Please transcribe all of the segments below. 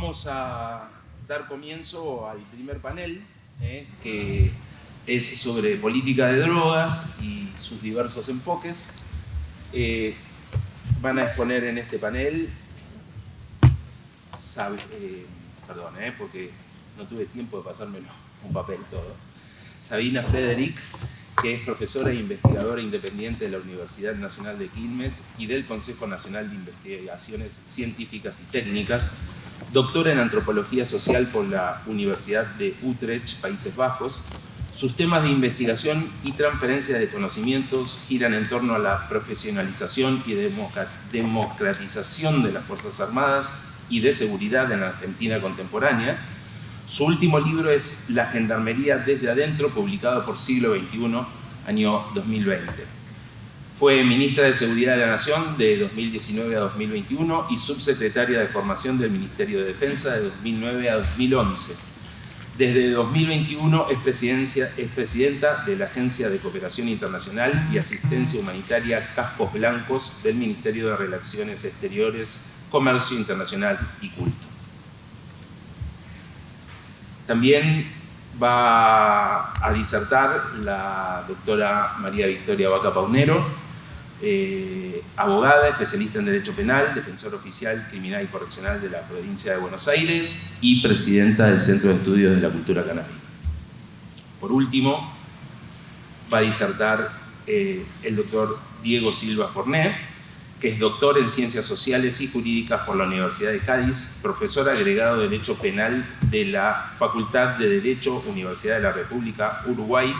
Vamos a dar comienzo al primer panel, que es sobre política de drogas y sus diversos enfoques. Van a exponer en este panel, perdón, porque no tuve tiempo de pasármelo un papel todo. Sabina Frederick, que es profesora e investigadora independiente de la Universidad Nacional de Quilmes y del Consejo Nacional de Investigaciones Científicas y Técnicas, doctora en Antropología Social por la Universidad de Utrecht, Países Bajos. Sus temas de investigación y transferencia de conocimientos giran en torno a la profesionalización y democratización de las Fuerzas Armadas y de seguridad en la Argentina contemporánea. Su último libro es La Gendarmería desde adentro, publicado por Siglo XXI, año 2020. Fue ministra de Seguridad de la Nación de 2019 a 2021 y subsecretaria de Formación del Ministerio de Defensa de 2009 a 2011. Desde 2021 es presidenta de la Agencia de Cooperación Internacional y Asistencia Humanitaria Cascos Blancos del Ministerio de Relaciones Exteriores, Comercio Internacional y Culto. También va a disertar la doctora María Victoria Vaca Paunero, abogada, especialista en Derecho Penal, defensor oficial criminal y correccional de la provincia de Buenos Aires y presidenta del Centro de Estudios de la Cultura Canábica. Por último, va a disertar el doctor Diego Silva Forné, que es doctor en Ciencias Sociales y Jurídicas por la Universidad de Cádiz, profesor agregado de Derecho Penal de la Facultad de Derecho, Universidad de la República Uruguay,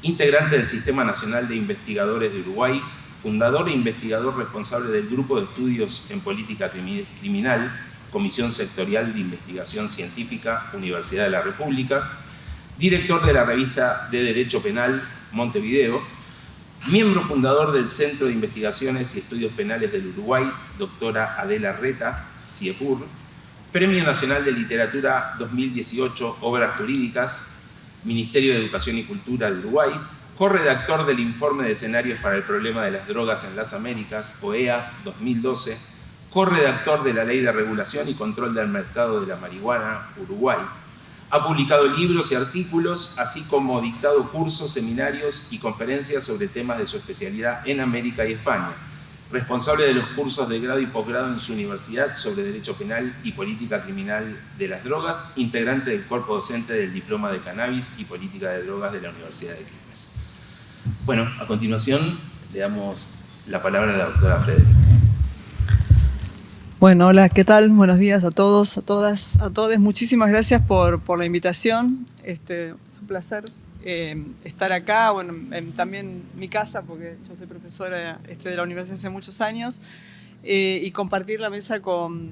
integrante del Sistema Nacional de Investigadores de Uruguay, fundador e investigador responsable del Grupo de Estudios en Política Criminal, Comisión Sectorial de Investigación Científica, Universidad de la República, director de la revista de Derecho Penal Montevideo, miembro fundador del Centro de Investigaciones y Estudios Penales del Uruguay, doctora Adela Reta, CIEPUR, Premio Nacional de Literatura 2018, Obras Jurídicas, Ministerio de Educación y Cultura del Uruguay, corredactor del Informe de Escenarios para el Problema de las Drogas en las Américas, OEA 2012, corredactor de la Ley de Regulación y Control del Mercado de la Marihuana, Uruguay. Ha publicado libros y artículos, así como dictado cursos, seminarios y conferencias sobre temas de su especialidad en América y España. Responsable de los cursos de grado y posgrado en su universidad sobre Derecho Penal y Política Criminal de las Drogas, integrante del cuerpo docente del Diploma de Cannabis y Política de Drogas de la Universidad de Quilmes. Bueno, a continuación le damos la palabra a la doctora Frederick. Bueno, hola, ¿qué tal? Buenos días a todos, a todas, a todos. Muchísimas gracias por la invitación. Es un placer estar acá, bueno, también mi casa, porque yo soy profesora de la universidad hace muchos años, y compartir la mesa con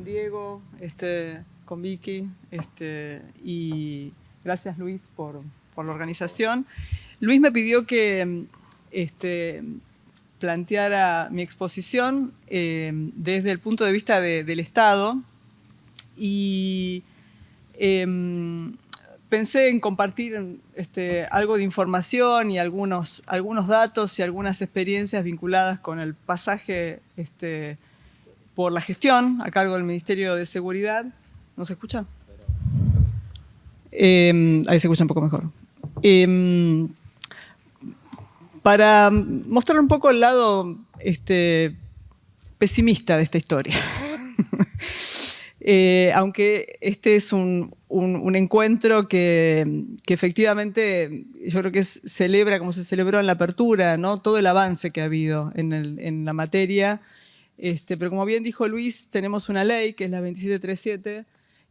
Diego, con Vicky, y gracias Luis por la organización. Luis me pidió que planteara mi exposición desde el punto de vista del Estado y pensé en compartir algo de información y algunos datos y algunas experiencias vinculadas con el pasaje por la gestión a cargo del Ministerio de Seguridad. ¿No se escucha? Ahí se escucha un poco mejor. Para mostrar un poco el lado pesimista de esta historia. Aunque este es un encuentro que efectivamente yo creo que celebra, como se celebró en la apertura, ¿no? Todo el avance que ha habido en la materia. Pero como bien dijo Luis, tenemos una ley que es la 2737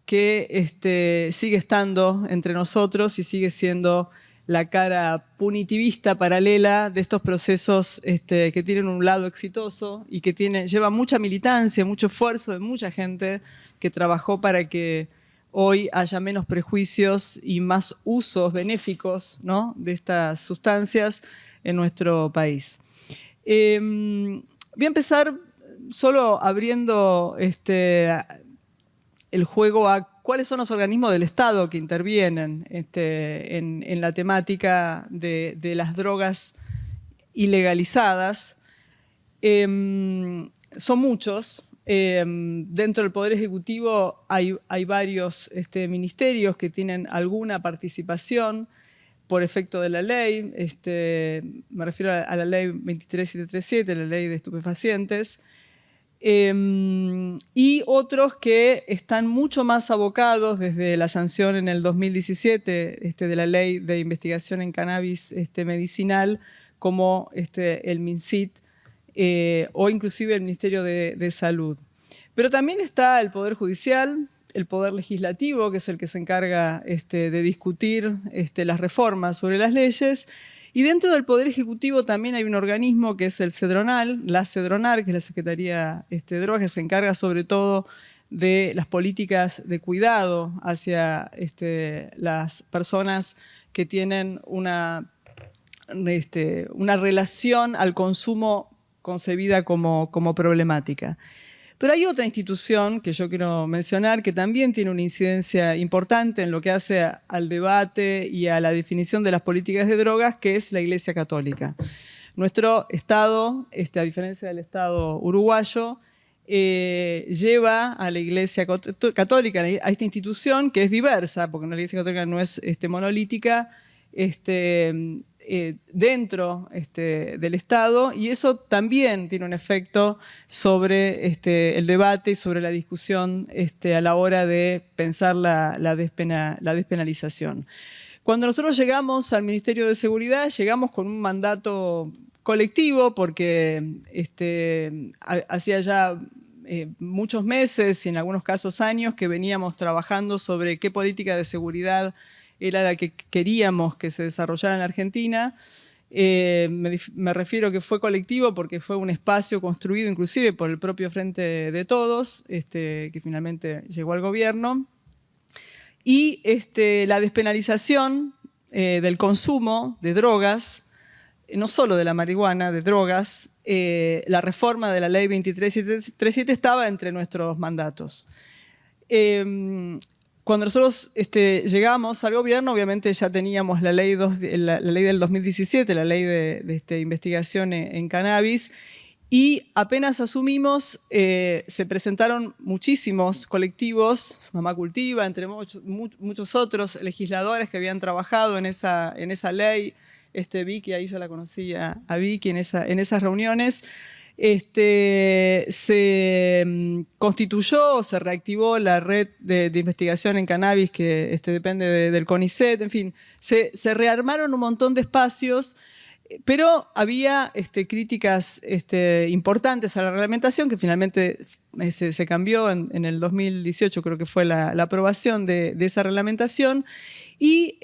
que sigue estando entre nosotros y sigue siendo la cara punitivista paralela de estos procesos que tienen un lado exitoso y que lleva mucha militancia, mucho esfuerzo de mucha gente que trabajó para que hoy haya menos prejuicios y más usos benéficos, ¿no?, de estas sustancias en nuestro país. Voy a empezar solo abriendo el juego a cuáles son los organismos del Estado que intervienen en la temática de las drogas ilegalizadas. Son muchos, Dentro del Poder Ejecutivo hay varios ministerios que tienen alguna participación por efecto de la ley. Me refiero a la ley 23737, la ley de estupefacientes. Y otros que están mucho más abocados desde la sanción en el 2017 de la ley de investigación en cannabis medicinal, como el MinSit o inclusive el Ministerio de Salud. Pero también está el Poder Judicial, el Poder Legislativo, que es el que se encarga de discutir las reformas sobre las leyes. Y dentro del Poder Ejecutivo también hay un organismo que es el CEDRONAL, la CEDRONAR, que es la Secretaría de Drogas, que se encarga sobre todo de las políticas de cuidado hacia las personas que tienen una relación al consumo concebida como problemática. Pero hay otra institución que yo quiero mencionar que también tiene una incidencia importante en lo que hace al debate y a la definición de las políticas de drogas, que es la Iglesia Católica. Nuestro Estado, a diferencia del Estado uruguayo, lleva a la Iglesia Católica, a esta institución que es diversa, porque la Iglesia Católica no es monolítica, dentro del Estado, y eso también tiene un efecto sobre el debate y sobre la discusión a la hora de pensar la despenalización. Cuando nosotros llegamos al Ministerio de Seguridad, llegamos con un mandato colectivo porque hacía ya muchos meses y en algunos casos años que veníamos trabajando sobre qué política de seguridad era la que queríamos que se desarrollara en Argentina. Me refiero que fue colectivo porque fue un espacio construido inclusive por el propio Frente de Todos, que finalmente llegó al gobierno. Y la despenalización del consumo de drogas, no solo de la marihuana, de drogas, la reforma de la ley 23737 estaba entre nuestros mandatos. Cuando nosotros llegamos al gobierno, obviamente ya teníamos la ley del 2017, la ley de investigación en cannabis, y apenas asumimos, se presentaron muchísimos colectivos, Mamá Cultiva, entre muchos otros legisladores que habían trabajado en esa ley. Vicky, ahí yo la conocía a Vicky en esas reuniones. Se constituyó, se reactivó la red de investigación en cannabis que depende del CONICET, en fin, se rearmaron un montón de espacios, pero había críticas importantes a la reglamentación que finalmente se cambió en el 2018, creo que fue la aprobación de esa reglamentación, y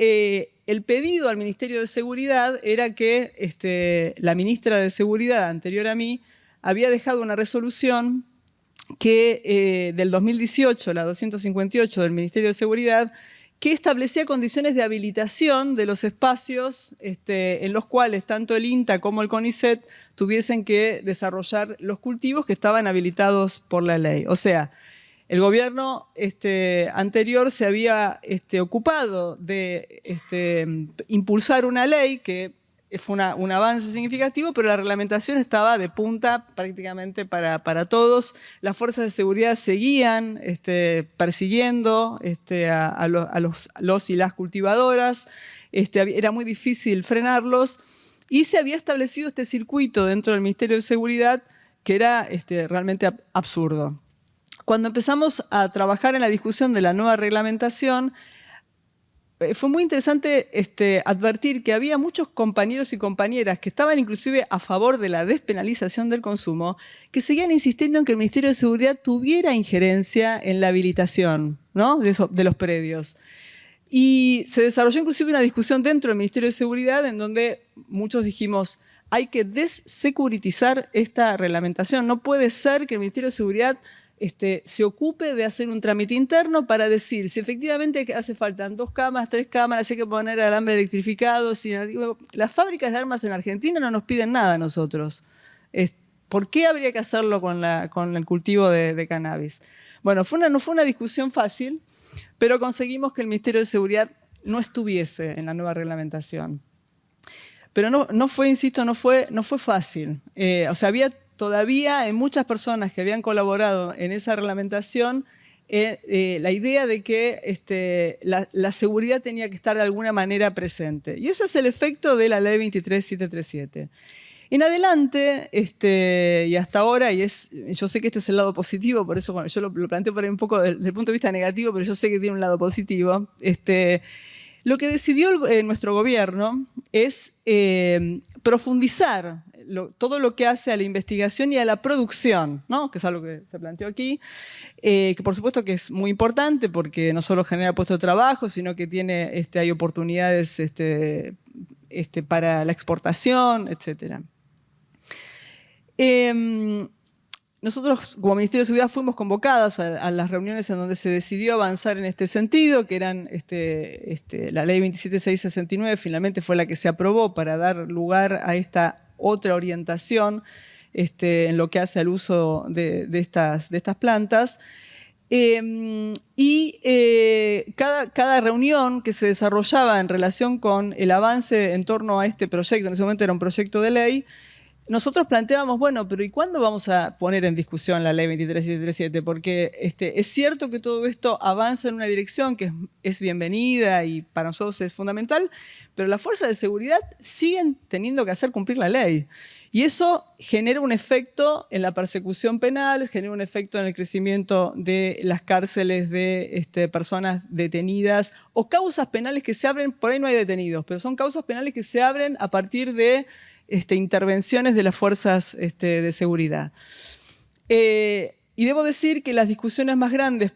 el pedido al Ministerio de Seguridad era que la ministra de Seguridad, anterior a mí, había dejado una resolución que, del 2018, la 258 del Ministerio de Seguridad, que establecía condiciones de habilitación de los espacios en los cuales tanto el INTA como el CONICET tuviesen que desarrollar los cultivos que estaban habilitados por la ley. O sea, el gobierno anterior se había ocupado de impulsar una ley que fue un avance significativo, pero la reglamentación estaba de punta prácticamente para todos. Las fuerzas de seguridad seguían persiguiendo a los y las cultivadoras. Era muy difícil frenarlos. Y se había establecido este circuito dentro del Ministerio de Seguridad que era realmente absurdo. Cuando empezamos a trabajar en la discusión de la nueva reglamentación, fue muy interesante advertir que había muchos compañeros y compañeras que estaban inclusive a favor de la despenalización del consumo, que seguían insistiendo en que el Ministerio de Seguridad tuviera injerencia en la habilitación, ¿no?, de los predios. Y se desarrolló inclusive una discusión dentro del Ministerio de Seguridad en donde muchos dijimos, hay que desecuritizar esta reglamentación. No puede ser que el Ministerio de Seguridad se ocupe de hacer un trámite interno para decir si efectivamente hace falta 2 cámaras, 3 cámaras, hay que poner alambre electrificado. Las fábricas de armas en Argentina no nos piden nada a nosotros. ¿Por qué habría que hacerlo con el cultivo de cannabis? Bueno, no fue una discusión fácil, pero conseguimos que el Ministerio de Seguridad no estuviese en la nueva reglamentación. Pero no fue, insisto, no fue fácil. O sea, había todavía en muchas personas que habían colaborado en esa reglamentación la idea de que la seguridad tenía que estar de alguna manera presente. Y eso es el efecto de la ley 23737. En adelante, y hasta ahora, yo sé que este es el lado positivo, por eso yo lo planteo por ahí un poco desde el punto de vista negativo, pero yo sé que tiene un lado positivo. Lo que decidió nuestro gobierno es profundizar todo lo que hace a la investigación y a la producción, ¿no? Que es algo que se planteó aquí, que por supuesto que es muy importante porque no solo genera puestos de trabajo, sino que hay oportunidades para la exportación, etc. Nosotros, como Ministerio de Seguridad, fuimos convocadas a las reuniones en donde se decidió avanzar en este sentido, que eran la ley 27669, finalmente fue la que se aprobó para dar lugar a esta otra orientación en lo que hace al uso de estas plantas. Cada reunión que se desarrollaba en relación con el avance en torno a este proyecto, en ese momento era un proyecto de ley, nosotros planteábamos, bueno, pero ¿y cuándo vamos a poner en discusión la ley 23737? Porque es cierto que todo esto avanza en una dirección que es bienvenida y para nosotros es fundamental, pero las fuerzas de seguridad siguen teniendo que hacer cumplir la ley. Y eso genera un efecto en la persecución penal, genera un efecto en el crecimiento de las cárceles de personas detenidas o causas penales que se abren, por ahí no hay detenidos, pero son causas penales que se abren a partir de intervenciones de las fuerzas de seguridad. Y debo decir que las discusiones más grandes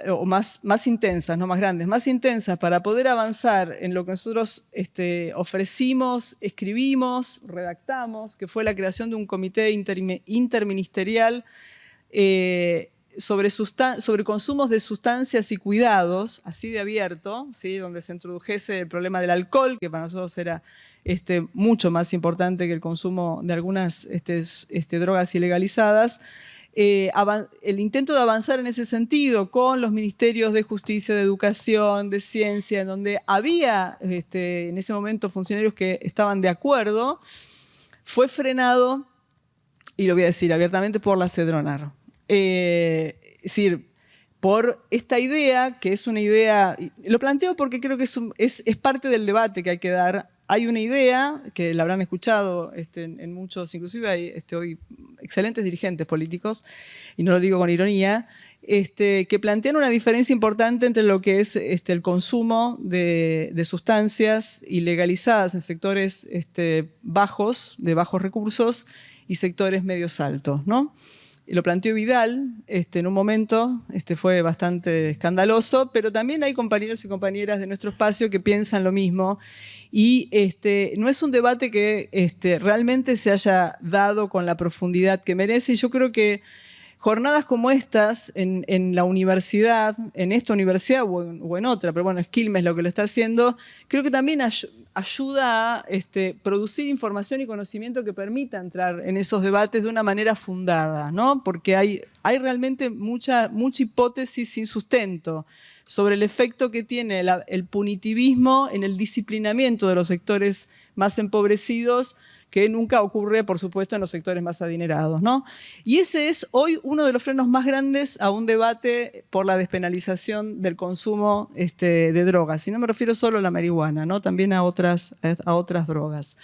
o más intensas, no más grandes, más intensas para poder avanzar en lo que nosotros ofrecimos, escribimos, redactamos, que fue la creación de un comité interministerial sobre consumos de sustancias y cuidados, así de abierto, ¿sí? Donde se introdujese el problema del alcohol, que para nosotros era mucho más importante que el consumo de algunas drogas ilegalizadas. El intento de avanzar en ese sentido con los ministerios de Justicia, de Educación, de Ciencia, en donde había en ese momento funcionarios que estaban de acuerdo, fue frenado, y lo voy a decir abiertamente, por la Cedronar. Es decir, por esta idea, que es una idea, lo planteo porque creo que es parte del debate que hay que dar. Hay una idea, que la habrán escuchado en muchos, inclusive hay hoy excelentes dirigentes políticos, y no lo digo con ironía, que plantean una diferencia importante entre lo que es el consumo de sustancias ilegalizadas en sectores bajos, de bajos recursos, y sectores medios altos, ¿no? Lo planteó Vidal en un momento, fue bastante escandaloso, pero también hay compañeros y compañeras de nuestro espacio que piensan lo mismo. Y no es un debate que realmente se haya dado con la profundidad que merece. Y yo creo que jornadas como estas en la universidad, en esta universidad o en otra, pero bueno, Quilmes lo que lo está haciendo, creo que también ayuda a producir información y conocimiento que permita entrar en esos debates de una manera fundada, ¿no? Porque hay realmente mucha hipótesis sin sustento sobre el efecto que tiene el punitivismo en el disciplinamiento de los sectores más empobrecidos, que nunca ocurre, por supuesto, en los sectores más adinerados, ¿no? Y ese es hoy uno de los frenos más grandes a un debate por la despenalización del consumo de drogas. Y no me refiero solo a la marihuana, ¿no? También a otras drogas.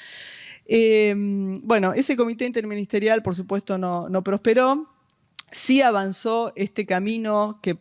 Bueno, ese comité interministerial, por supuesto, no prosperó. Sí avanzó este camino que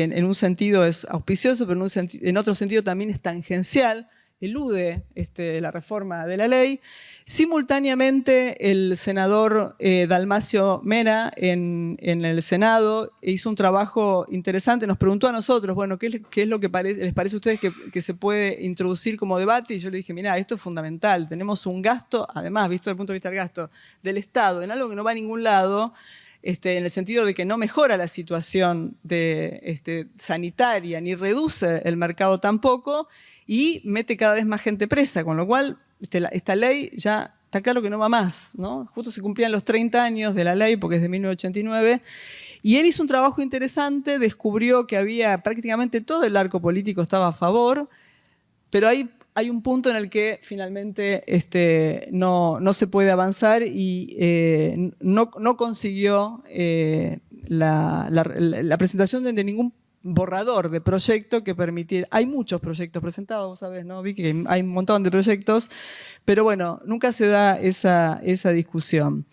en un sentido es auspicioso, pero en otro sentido también es tangencial, elude la reforma de la ley. Simultáneamente, el senador Dalmacio Mera en el Senado hizo un trabajo interesante, nos preguntó a nosotros, bueno, ¿qué es lo que les parece a ustedes que se puede introducir como debate? Y yo le dije, mirá, esto es fundamental, tenemos un gasto, además, visto desde el punto de vista del gasto del Estado, en algo que no va a ningún lado, en el sentido de que no mejora la situación sanitaria, ni reduce el mercado tampoco, y mete cada vez más gente presa, con lo cual esta ley ya está claro que no va más, ¿no? Justo se cumplían los 30 años de la ley, porque es de 1989, y él hizo un trabajo interesante, descubrió que había prácticamente todo el arco político estaba a favor, pero hay hay un punto en el que finalmente no se puede avanzar y no consiguió la presentación de ningún borrador de proyecto que permitiera. Hay muchos proyectos presentados, vos sabés, ¿no? Vi que hay un montón de proyectos, pero bueno, nunca se da esa discusión.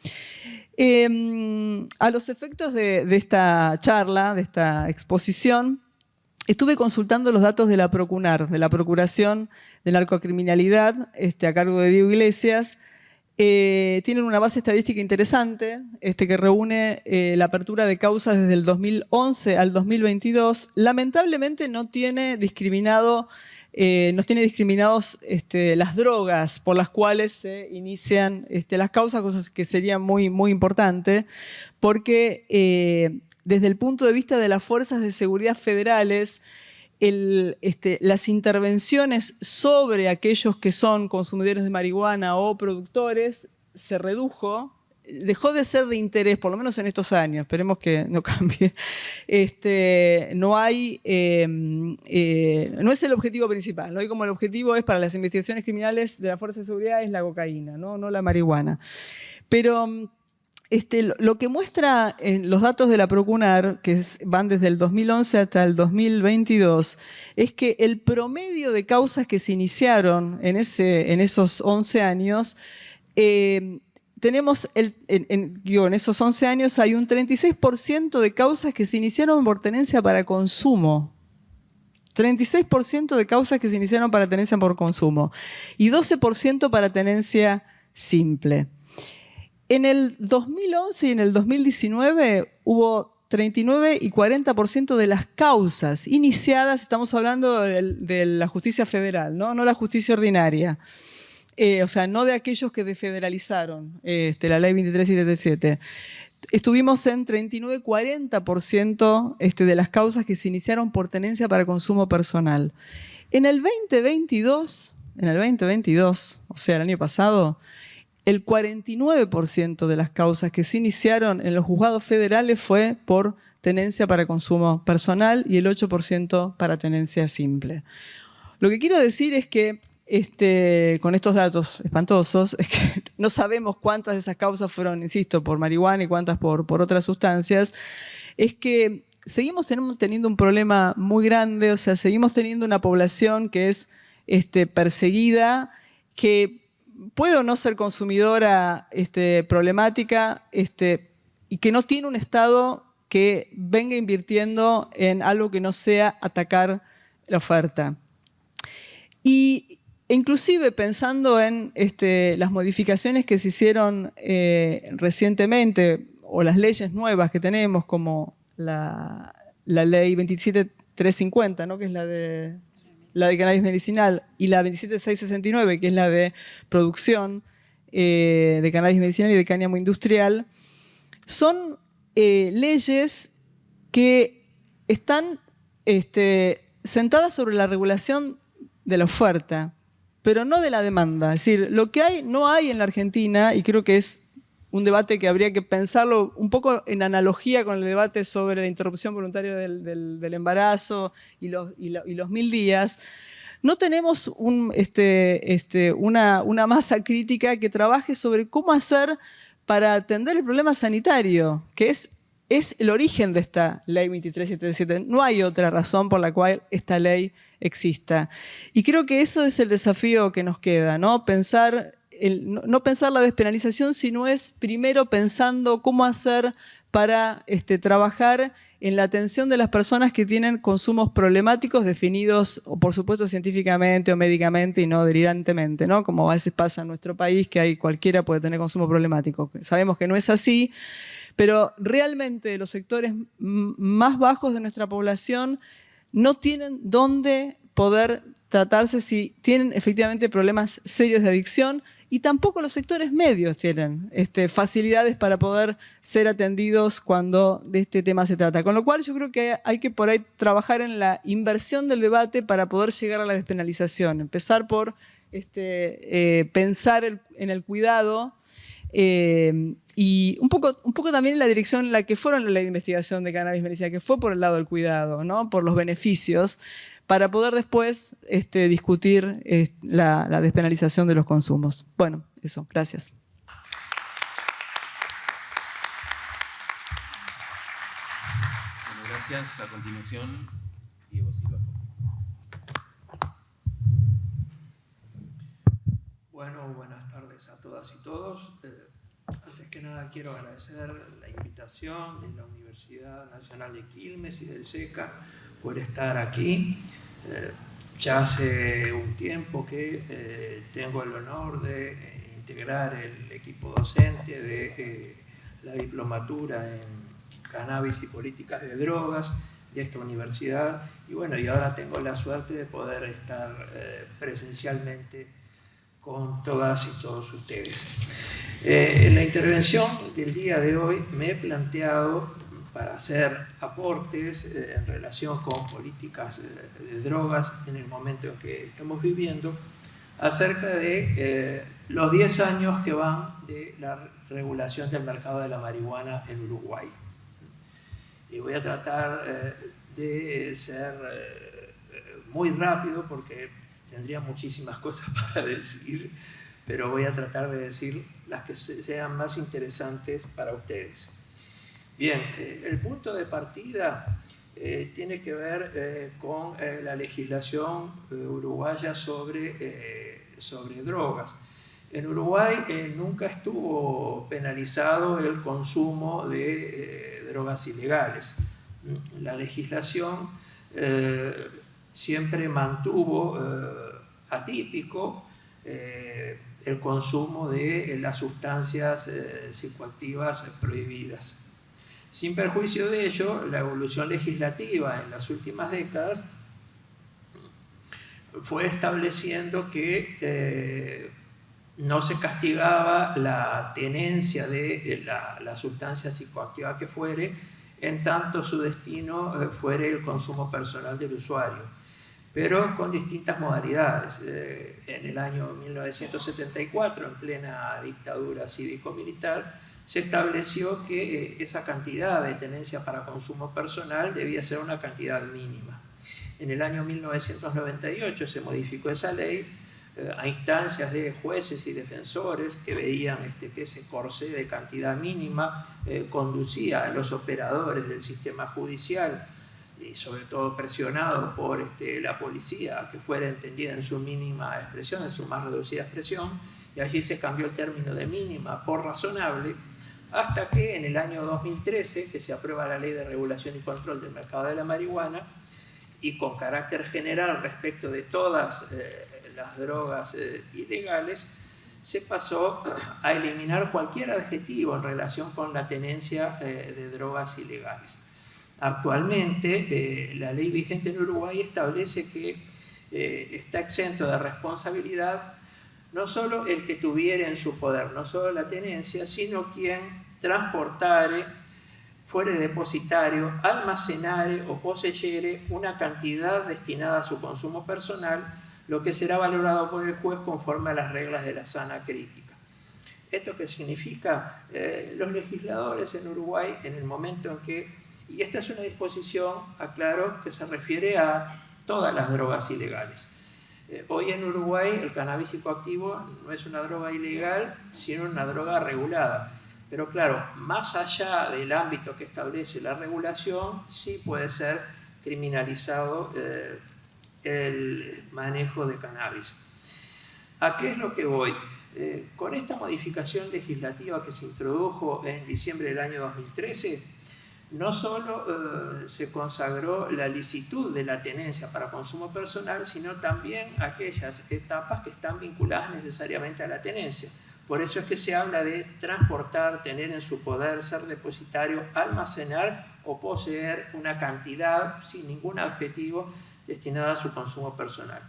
A los efectos de esta charla, de esta exposición, estuve consultando los datos de la Procunar, de la Procuración de Narcocriminalidad, a cargo de Diego Iglesias. Tienen una base estadística interesante que reúne la apertura de causas desde el 2011 al 2022. Lamentablemente no tiene discriminados las drogas por las cuales se inician las causas, cosas que serían muy, muy importantes, porque desde el punto de vista de las fuerzas de seguridad federales, las intervenciones sobre aquellos que son consumidores de marihuana o productores se redujo, dejó de ser de interés, por lo menos en estos años, esperemos que no cambie. No es el objetivo principal, ¿no? Y como el objetivo es para las investigaciones criminales de la fuerza de seguridad es la cocaína, no la marihuana. Pero lo que muestra los datos de la Procunar, que van desde el 2011 hasta el 2022, es que el promedio de causas que se iniciaron en esos 11 años, tenemos, en esos 11 años hay un 36% de causas que se iniciaron por tenencia para consumo. 36% de causas que se iniciaron para tenencia por consumo y 12% para tenencia simple. En el 2011 y en el 2019 hubo 39 y 40% de las causas iniciadas, estamos hablando de la justicia federal, no la justicia ordinaria. O sea, no de aquellos que desfederalizaron la ley 2377. Estuvimos en 39-40% de las causas que se iniciaron por tenencia para consumo personal. En el 2022, o sea, el año pasado, el 49% de las causas que se iniciaron en los juzgados federales fue por tenencia para consumo personal y el 8% para tenencia simple. Lo que quiero decir es que con estos datos espantosos, es que no sabemos cuántas de esas causas fueron, insisto, por marihuana y cuántas por otras sustancias, es que seguimos teniendo un problema muy grande, o sea, seguimos teniendo una población que es perseguida, que puede o no ser consumidora problemática y que no tiene un Estado que venga invirtiendo en algo que no sea atacar la oferta. E inclusive pensando en las modificaciones que se hicieron recientemente o las leyes nuevas que tenemos como la ley 27350, ¿no? Que es la de cannabis medicinal, y la 27669, que es la de producción de cannabis medicinal y de cáñamo industrial, son leyes que están sentadas sobre la regulación de la oferta, pero no de la demanda. Es decir, lo que no hay en la Argentina, y creo que es un debate que habría que pensarlo un poco en analogía con el debate sobre la interrupción voluntaria del embarazo y los 1000 días, no tenemos una masa crítica que trabaje sobre cómo hacer para atender el problema sanitario, que es el origen de esta ley 23777. No hay otra razón por la cual esta ley exista. Y creo que eso es el desafío que nos queda, ¿no? No pensar la despenalización, sino es primero pensando cómo hacer para trabajar en la atención de las personas que tienen consumos problemáticos definidos, o por supuesto científicamente o médicamente y no delirantemente, ¿no? Como a veces pasa en nuestro país, que cualquiera puede tener consumo problemático. Sabemos que no es así, pero realmente los sectores más bajos de nuestra población no tienen dónde poder tratarse si tienen efectivamente problemas serios de adicción, y tampoco los sectores medios tienen facilidades para poder ser atendidos cuando de este tema se trata. Con lo cual yo creo que hay que por ahí trabajar en la inversión del debate para poder llegar a la despenalización. Empezar por pensar en el cuidado y un poco también en la dirección en la que fueron la ley de investigación de cannabis medicinal, que fue por el lado del cuidado, ¿no? Por los beneficios, para poder después discutir la despenalización de los consumos. Bueno, eso, gracias. Bueno, gracias. A continuación, Diego Silva. Bueno, buenas tardes a todas y todos. Antes que nada quiero agradecer la invitación de la Universidad Nacional de Quilmes y del SECA por estar aquí. Ya hace un tiempo que tengo el honor de integrar el equipo docente de la diplomatura en cannabis y políticas de drogas de esta universidad, y bueno, y ahora tengo la suerte de poder estar presencialmente con todas y todos ustedes. En la intervención del día de hoy me he planteado, para hacer aportes en relación con políticas de drogas en el momento en que estamos viviendo, acerca de los 10 años que van de la regulación del mercado de la marihuana en Uruguay. Y voy a tratar de ser muy rápido porque tendría muchísimas cosas para decir, pero voy a tratar de decir las que sean más interesantes para ustedes. Bien, el punto de partida tiene que ver con la legislación uruguaya sobre drogas. En Uruguay nunca estuvo penalizado el consumo de drogas ilegales. La legislación siempre mantuvo atípico el consumo de las sustancias psicoactivas prohibidas. Sin perjuicio de ello, la evolución legislativa en las últimas décadas fue estableciendo que no se castigaba la tenencia de la sustancia psicoactiva que fuere, en tanto su destino fuere el consumo personal del usuario, pero con distintas modalidades. En el año 1974, en plena dictadura cívico-militar, se estableció que esa cantidad de tenencia para consumo personal debía ser una cantidad mínima. En el año 1998 se modificó esa ley a instancias de jueces y defensores que veían que ese corsé de cantidad mínima conducía a los operadores del sistema judicial, y sobre todo presionado por la policía, que fuera entendida en su mínima expresión, en su más reducida expresión, y allí se cambió el término de mínima por razonable, hasta que en el año 2013, que se aprueba la Ley de Regulación y Control del Mercado de la Marihuana, y con carácter general respecto de todas las drogas ilegales, se pasó a eliminar cualquier adjetivo en relación con la tenencia de drogas ilegales. Actualmente, la ley vigente en Uruguay establece que está exento de responsabilidad no solo el que tuviera en su poder, no solo la tenencia, sino quien transportare, fuere depositario, almacenare o poseyere una cantidad destinada a su consumo personal, lo que será valorado por el juez conforme a las reglas de la sana crítica. ¿Esto qué significa? Los legisladores en Uruguay, en el momento en que, y esta es una disposición, aclaro, que se refiere a todas las drogas ilegales. Hoy en Uruguay el cannabis psicoactivo no es una droga ilegal, sino una droga regulada. Pero claro, más allá del ámbito que establece la regulación, sí puede ser criminalizado el manejo de cannabis. ¿A qué es lo que voy? Con esta modificación legislativa que se introdujo en diciembre del año 2013, no solo se consagró la licitud de la tenencia para consumo personal, sino también aquellas etapas que están vinculadas necesariamente a la tenencia. Por eso es que se habla de transportar, tener en su poder, ser depositario, almacenar o poseer una cantidad sin ningún adjetivo destinada a su consumo personal.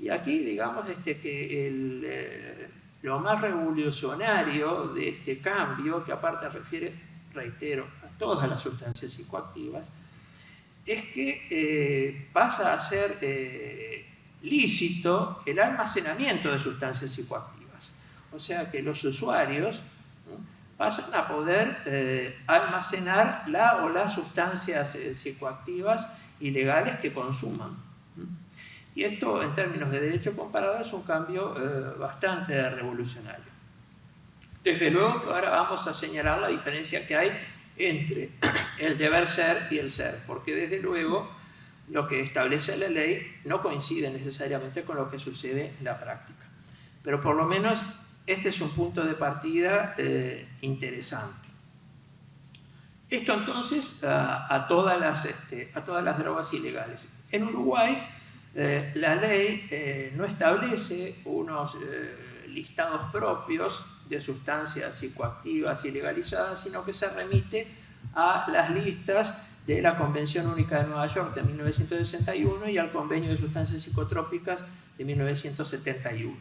Y aquí, digamos, que lo más revolucionario de este cambio, que aparte refiere, reitero, a todas las sustancias psicoactivas, es que pasa a ser lícito el almacenamiento de sustancias psicoactivas. O sea que los usuarios pasan a poder almacenar la o las sustancias psicoactivas ilegales que consuman. Y esto, en términos de derecho comparado, es un cambio bastante revolucionario. Desde luego que ahora vamos a señalar la diferencia que hay entre el deber ser y el ser, porque desde luego lo que establece la ley no coincide necesariamente con lo que sucede en la práctica. Pero por lo menos este es un punto de partida interesante. Esto entonces a todas las drogas ilegales. En Uruguay la ley no establece unos listados propios de sustancias psicoactivas ilegalizadas, sino que se remite a las listas de la Convención Única de Nueva York de 1961 y al Convenio de Sustancias Psicotrópicas de 1971.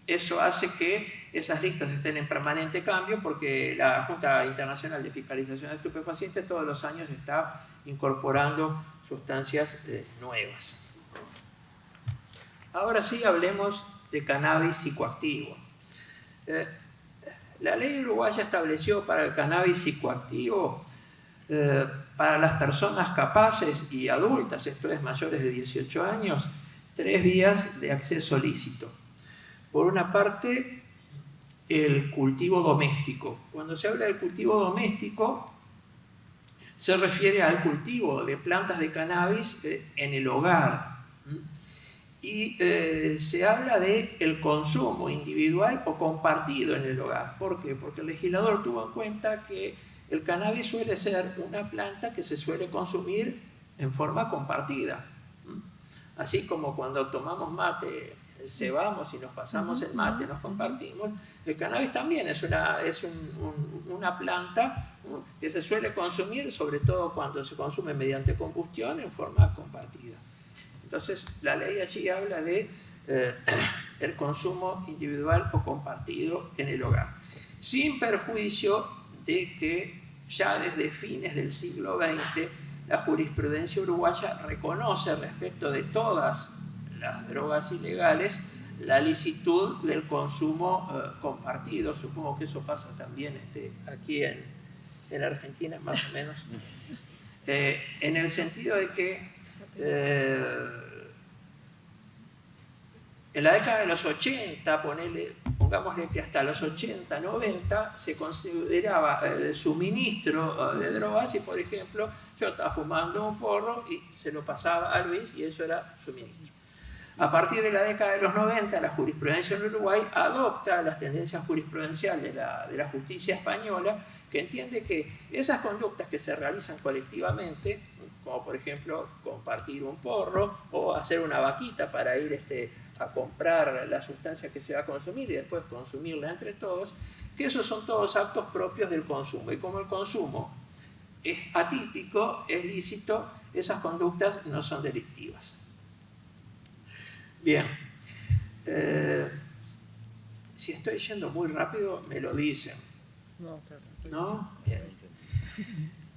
Eso hace que esas listas estén en permanente cambio porque la Junta Internacional de Fiscalización de Estupefacientes todos los años está incorporando sustancias nuevas. Ahora sí hablemos de cannabis psicoactivo. La ley uruguaya estableció para el cannabis psicoactivo, para las personas capaces y adultas, esto es mayores de 18 años, 3 vías de acceso lícito. Por una parte, el cultivo doméstico. Cuando se habla del cultivo doméstico, se refiere al cultivo de plantas de cannabis en el hogar. Y se habla del consumo individual o compartido en el hogar. ¿Por qué? Porque el legislador tuvo en cuenta que el cannabis suele ser una planta que se suele consumir en forma compartida. Así como cuando tomamos mate, cebamos y nos pasamos el mate, nos compartimos, el cannabis también es una planta que se suele consumir, sobre todo cuando se consume mediante combustión, en forma compartida. Entonces, la ley allí habla de el consumo individual o compartido en el hogar, sin perjuicio de que ya desde fines del siglo XX la jurisprudencia uruguaya reconoce respecto de todas las drogas ilegales la licitud del consumo compartido. Supongo que eso pasa también aquí en Argentina, más o menos, en el sentido de que en la década de los 80, pongámosle que hasta los 80, 90, se consideraba el suministro de drogas y, por ejemplo, yo estaba fumando un porro y se lo pasaba a Luis y eso era suministro. A partir de la década de los 90, la jurisprudencia en Uruguay adopta las tendencias jurisprudenciales de la justicia española, que entiende que esas conductas que se realizan colectivamente, como por ejemplo compartir un porro o hacer una vaquita para ir a comprar la sustancia que se va a consumir y después consumirla entre todos, que esos son todos actos propios del consumo. Y como el consumo es atípico, es lícito, esas conductas no son delictivas. Bien, si estoy yendo muy rápido, me lo dicen. ¿No? Bien.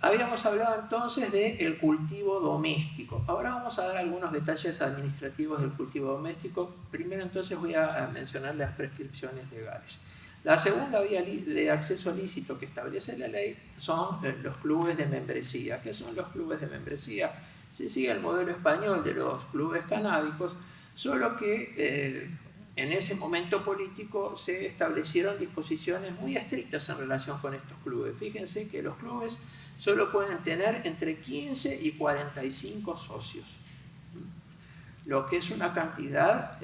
Habíamos hablado entonces del cultivo doméstico. Ahora vamos a dar algunos detalles administrativos del cultivo doméstico. Primero entonces voy a mencionar las prescripciones legales. La segunda vía de acceso lícito que establece la ley son los clubes de membresía. ¿Qué son los clubes de membresía? Se sigue el modelo español de los clubes canábicos, solo que en ese momento político se establecieron disposiciones muy estrictas en relación con estos clubes. Fíjense que los clubes solo pueden tener entre 15 y 45 socios, lo que es una cantidad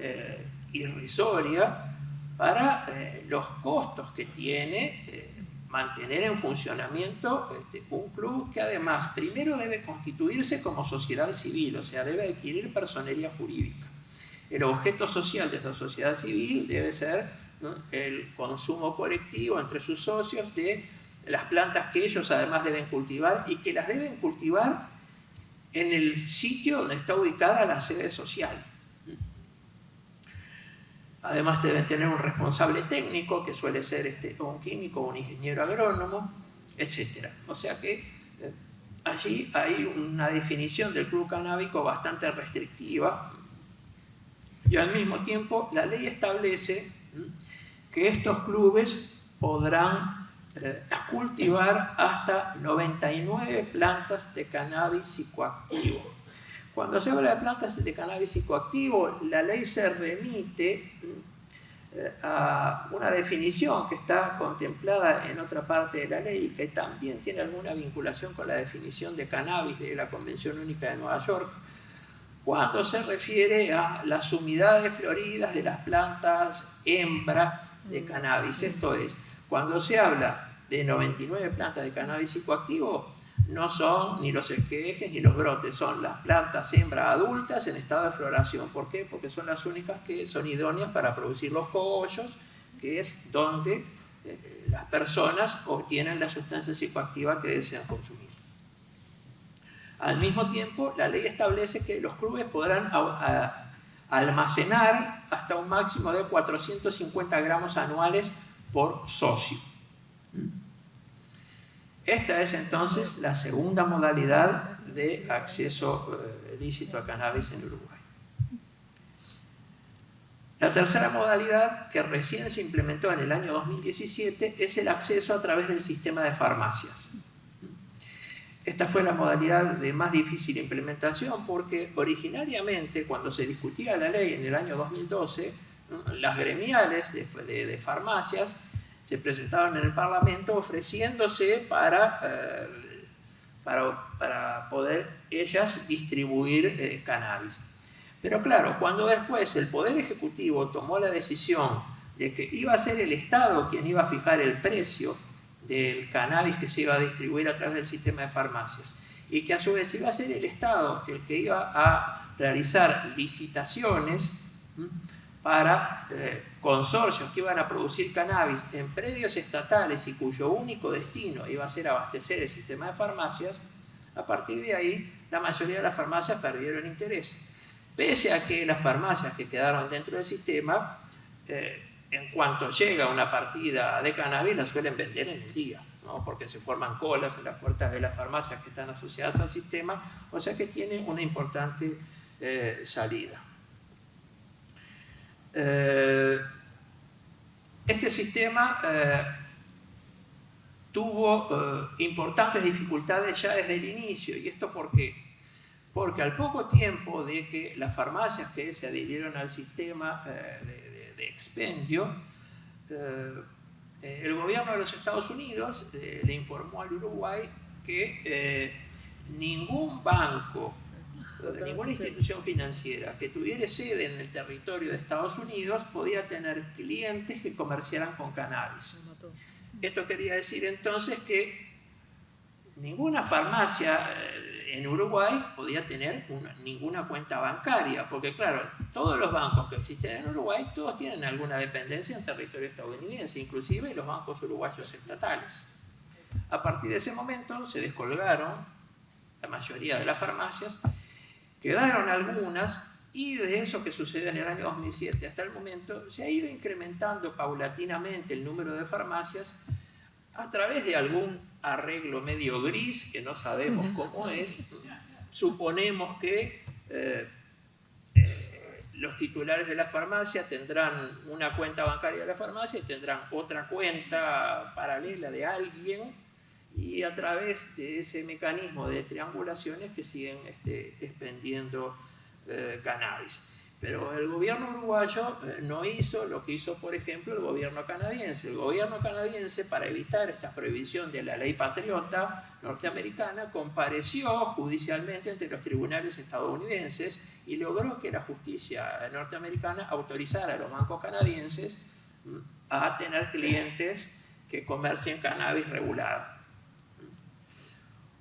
irrisoria para los costos que tiene mantener en funcionamiento un club que además primero debe constituirse como sociedad civil, o sea, debe adquirir personería jurídica. El objeto social de esa sociedad civil debe ser, ¿no?, el consumo colectivo entre sus socios de las plantas que ellos además deben cultivar y que las deben cultivar en el sitio donde está ubicada la sede social. Además deben tener un responsable técnico, que suele ser un químico, un ingeniero agrónomo, etc. O sea que allí hay una definición del club canábico bastante restrictiva, y al mismo tiempo la ley establece que estos clubes podrán cultivar hasta 99 plantas de cannabis psicoactivo. Cuando se habla de plantas de cannabis psicoactivo, la ley se remite a una definición que está contemplada en otra parte de la ley y que también tiene alguna vinculación con la definición de cannabis de la Convención Única de Nueva York, cuando se refiere a las unidades floridas de las plantas hembra de cannabis. Esto es, cuando se habla de 99 plantas de cannabis psicoactivo, no son ni los esquejes ni los brotes, son las plantas hembra adultas en estado de floración. ¿Por qué? Porque son las únicas que son idóneas para producir los cogollos, que es donde las personas obtienen la sustancia psicoactiva que desean consumir. Al mismo tiempo, la ley establece que los clubes podrán almacenar hasta un máximo de 450 gramos anuales por socio. Esta es entonces la segunda modalidad de acceso lícito a cannabis en Uruguay. La tercera modalidad, que recién se implementó en el año 2017, es el acceso a través del sistema de farmacias. Esta fue la modalidad de más difícil implementación porque originariamente, cuando se discutía la ley en el año 2012, las gremiales de farmacias se presentaron en el Parlamento ofreciéndose para poder ellas distribuir cannabis. Pero claro, cuando después el Poder Ejecutivo tomó la decisión de que iba a ser el Estado quien iba a fijar el precio del cannabis que se iba a distribuir a través del sistema de farmacias, y que a su vez iba a ser el Estado el que iba a realizar licitaciones para consorcios que iban a producir cannabis en predios estatales y cuyo único destino iba a ser abastecer el sistema de farmacias, a partir de ahí la mayoría de las farmacias perdieron interés. Pese a que las farmacias que quedaron dentro del sistema, en cuanto llega una partida de cannabis, la suelen vender en el día, ¿no? Porque se forman colas en las puertas de las farmacias que están asociadas al sistema, o sea que tiene una importante salida. Este sistema tuvo importantes dificultades ya desde el inicio. ¿Y esto por qué? Porque al poco tiempo de que las farmacias que se adhirieron al sistema de expendio, el gobierno de los Estados Unidos le informó al Uruguay que ningún banco, ninguna institución financiera que tuviera sede en el territorio de Estados Unidos podía tener clientes que comerciaran con cannabis. Esto quería decir entonces que ninguna farmacia en Uruguay podía tener ninguna cuenta bancaria, porque claro, todos los bancos que existen en Uruguay, todos tienen alguna dependencia en territorio estadounidense, inclusive los bancos uruguayos estatales. A partir de ese momento se descolgaron la mayoría de las farmacias, quedaron algunas, y de eso que sucedió en el año 2007 hasta el momento, se ha ido incrementando paulatinamente el número de farmacias a través de algún arreglo medio gris, que no sabemos cómo es. Suponemos que los titulares de la farmacia tendrán una cuenta bancaria de la farmacia y tendrán otra cuenta paralela de alguien, y a través de ese mecanismo de triangulaciones que siguen expendiendo cannabis. Pero el gobierno uruguayo no hizo lo que hizo, por ejemplo, el gobierno canadiense. El gobierno canadiense, para evitar esta prohibición de la ley patriota norteamericana, compareció judicialmente ante los tribunales estadounidenses y logró que la justicia norteamericana autorizara a los bancos canadienses a tener clientes que comercien cannabis regulado.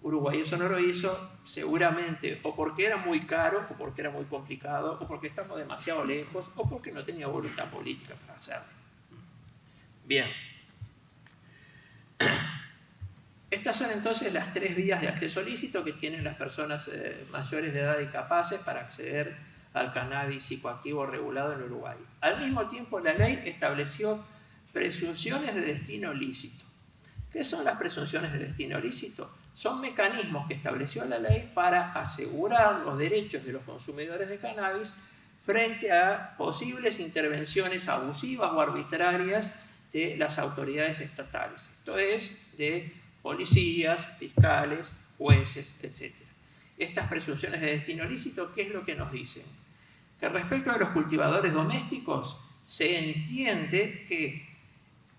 Uruguay eso no lo hizo, seguramente o porque era muy caro, o porque era muy complicado, o porque estamos demasiado lejos, o porque no tenía voluntad política para hacerlo. Bien. Estas son entonces las tres vías de acceso lícito que tienen las personas mayores de edad y capaces para acceder al cannabis psicoactivo regulado en Uruguay. Al mismo tiempo, la ley estableció presunciones de destino lícito. ¿Qué son las presunciones de destino lícito? Son mecanismos que estableció la ley para asegurar los derechos de los consumidores de cannabis frente a posibles intervenciones abusivas o arbitrarias de las autoridades estatales. Esto es, de policías, fiscales, jueces, etc. Estas presunciones de destino lícito, ¿qué es lo que nos dicen? Que respecto a los cultivadores domésticos, se entiende que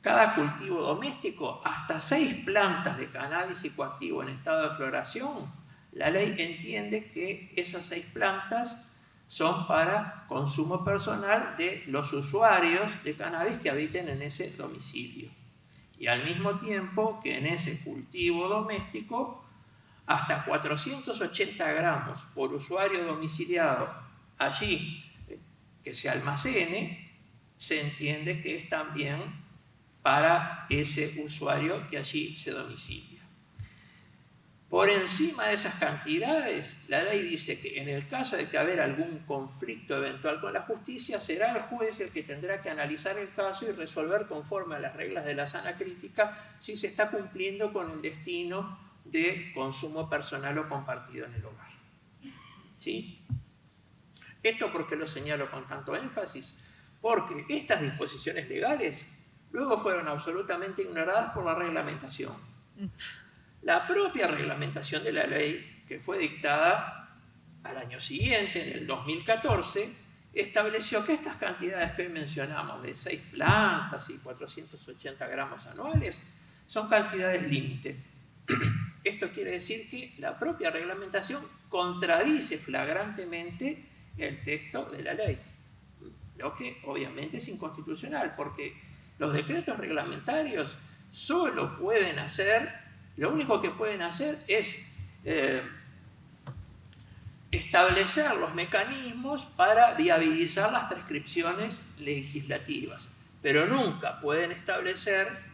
cada cultivo doméstico, hasta 6 plantas de cannabis psicoactivo en estado de floración, la ley entiende que esas 6 plantas son para consumo personal de los usuarios de cannabis que habiten en ese domicilio. Y al mismo tiempo que en ese cultivo doméstico, hasta 480 gramos por usuario domiciliado allí que se almacene, se entiende que es también para ese usuario que allí se domicilia. Por encima de esas cantidades, la ley dice que en el caso de que haya algún conflicto eventual con la justicia, será el juez el que tendrá que analizar el caso y resolver conforme a las reglas de la sana crítica si se está cumpliendo con el destino de consumo personal o compartido en el hogar. ¿Sí? ¿Esto por qué lo señalo con tanto énfasis? Porque estas disposiciones legales luego fueron absolutamente ignoradas por la reglamentación. La propia reglamentación de la ley, que fue dictada al año siguiente, en el 2014, estableció que estas cantidades que hoy mencionamos, de 6 plantas y 480 gramos anuales, son cantidades límite. Esto quiere decir que la propia reglamentación contradice flagrantemente el texto de la ley, lo que obviamente es inconstitucional, porque los decretos reglamentarios solo pueden hacer, lo único que pueden hacer es establecer los mecanismos para viabilizar las prescripciones legislativas, pero nunca pueden establecer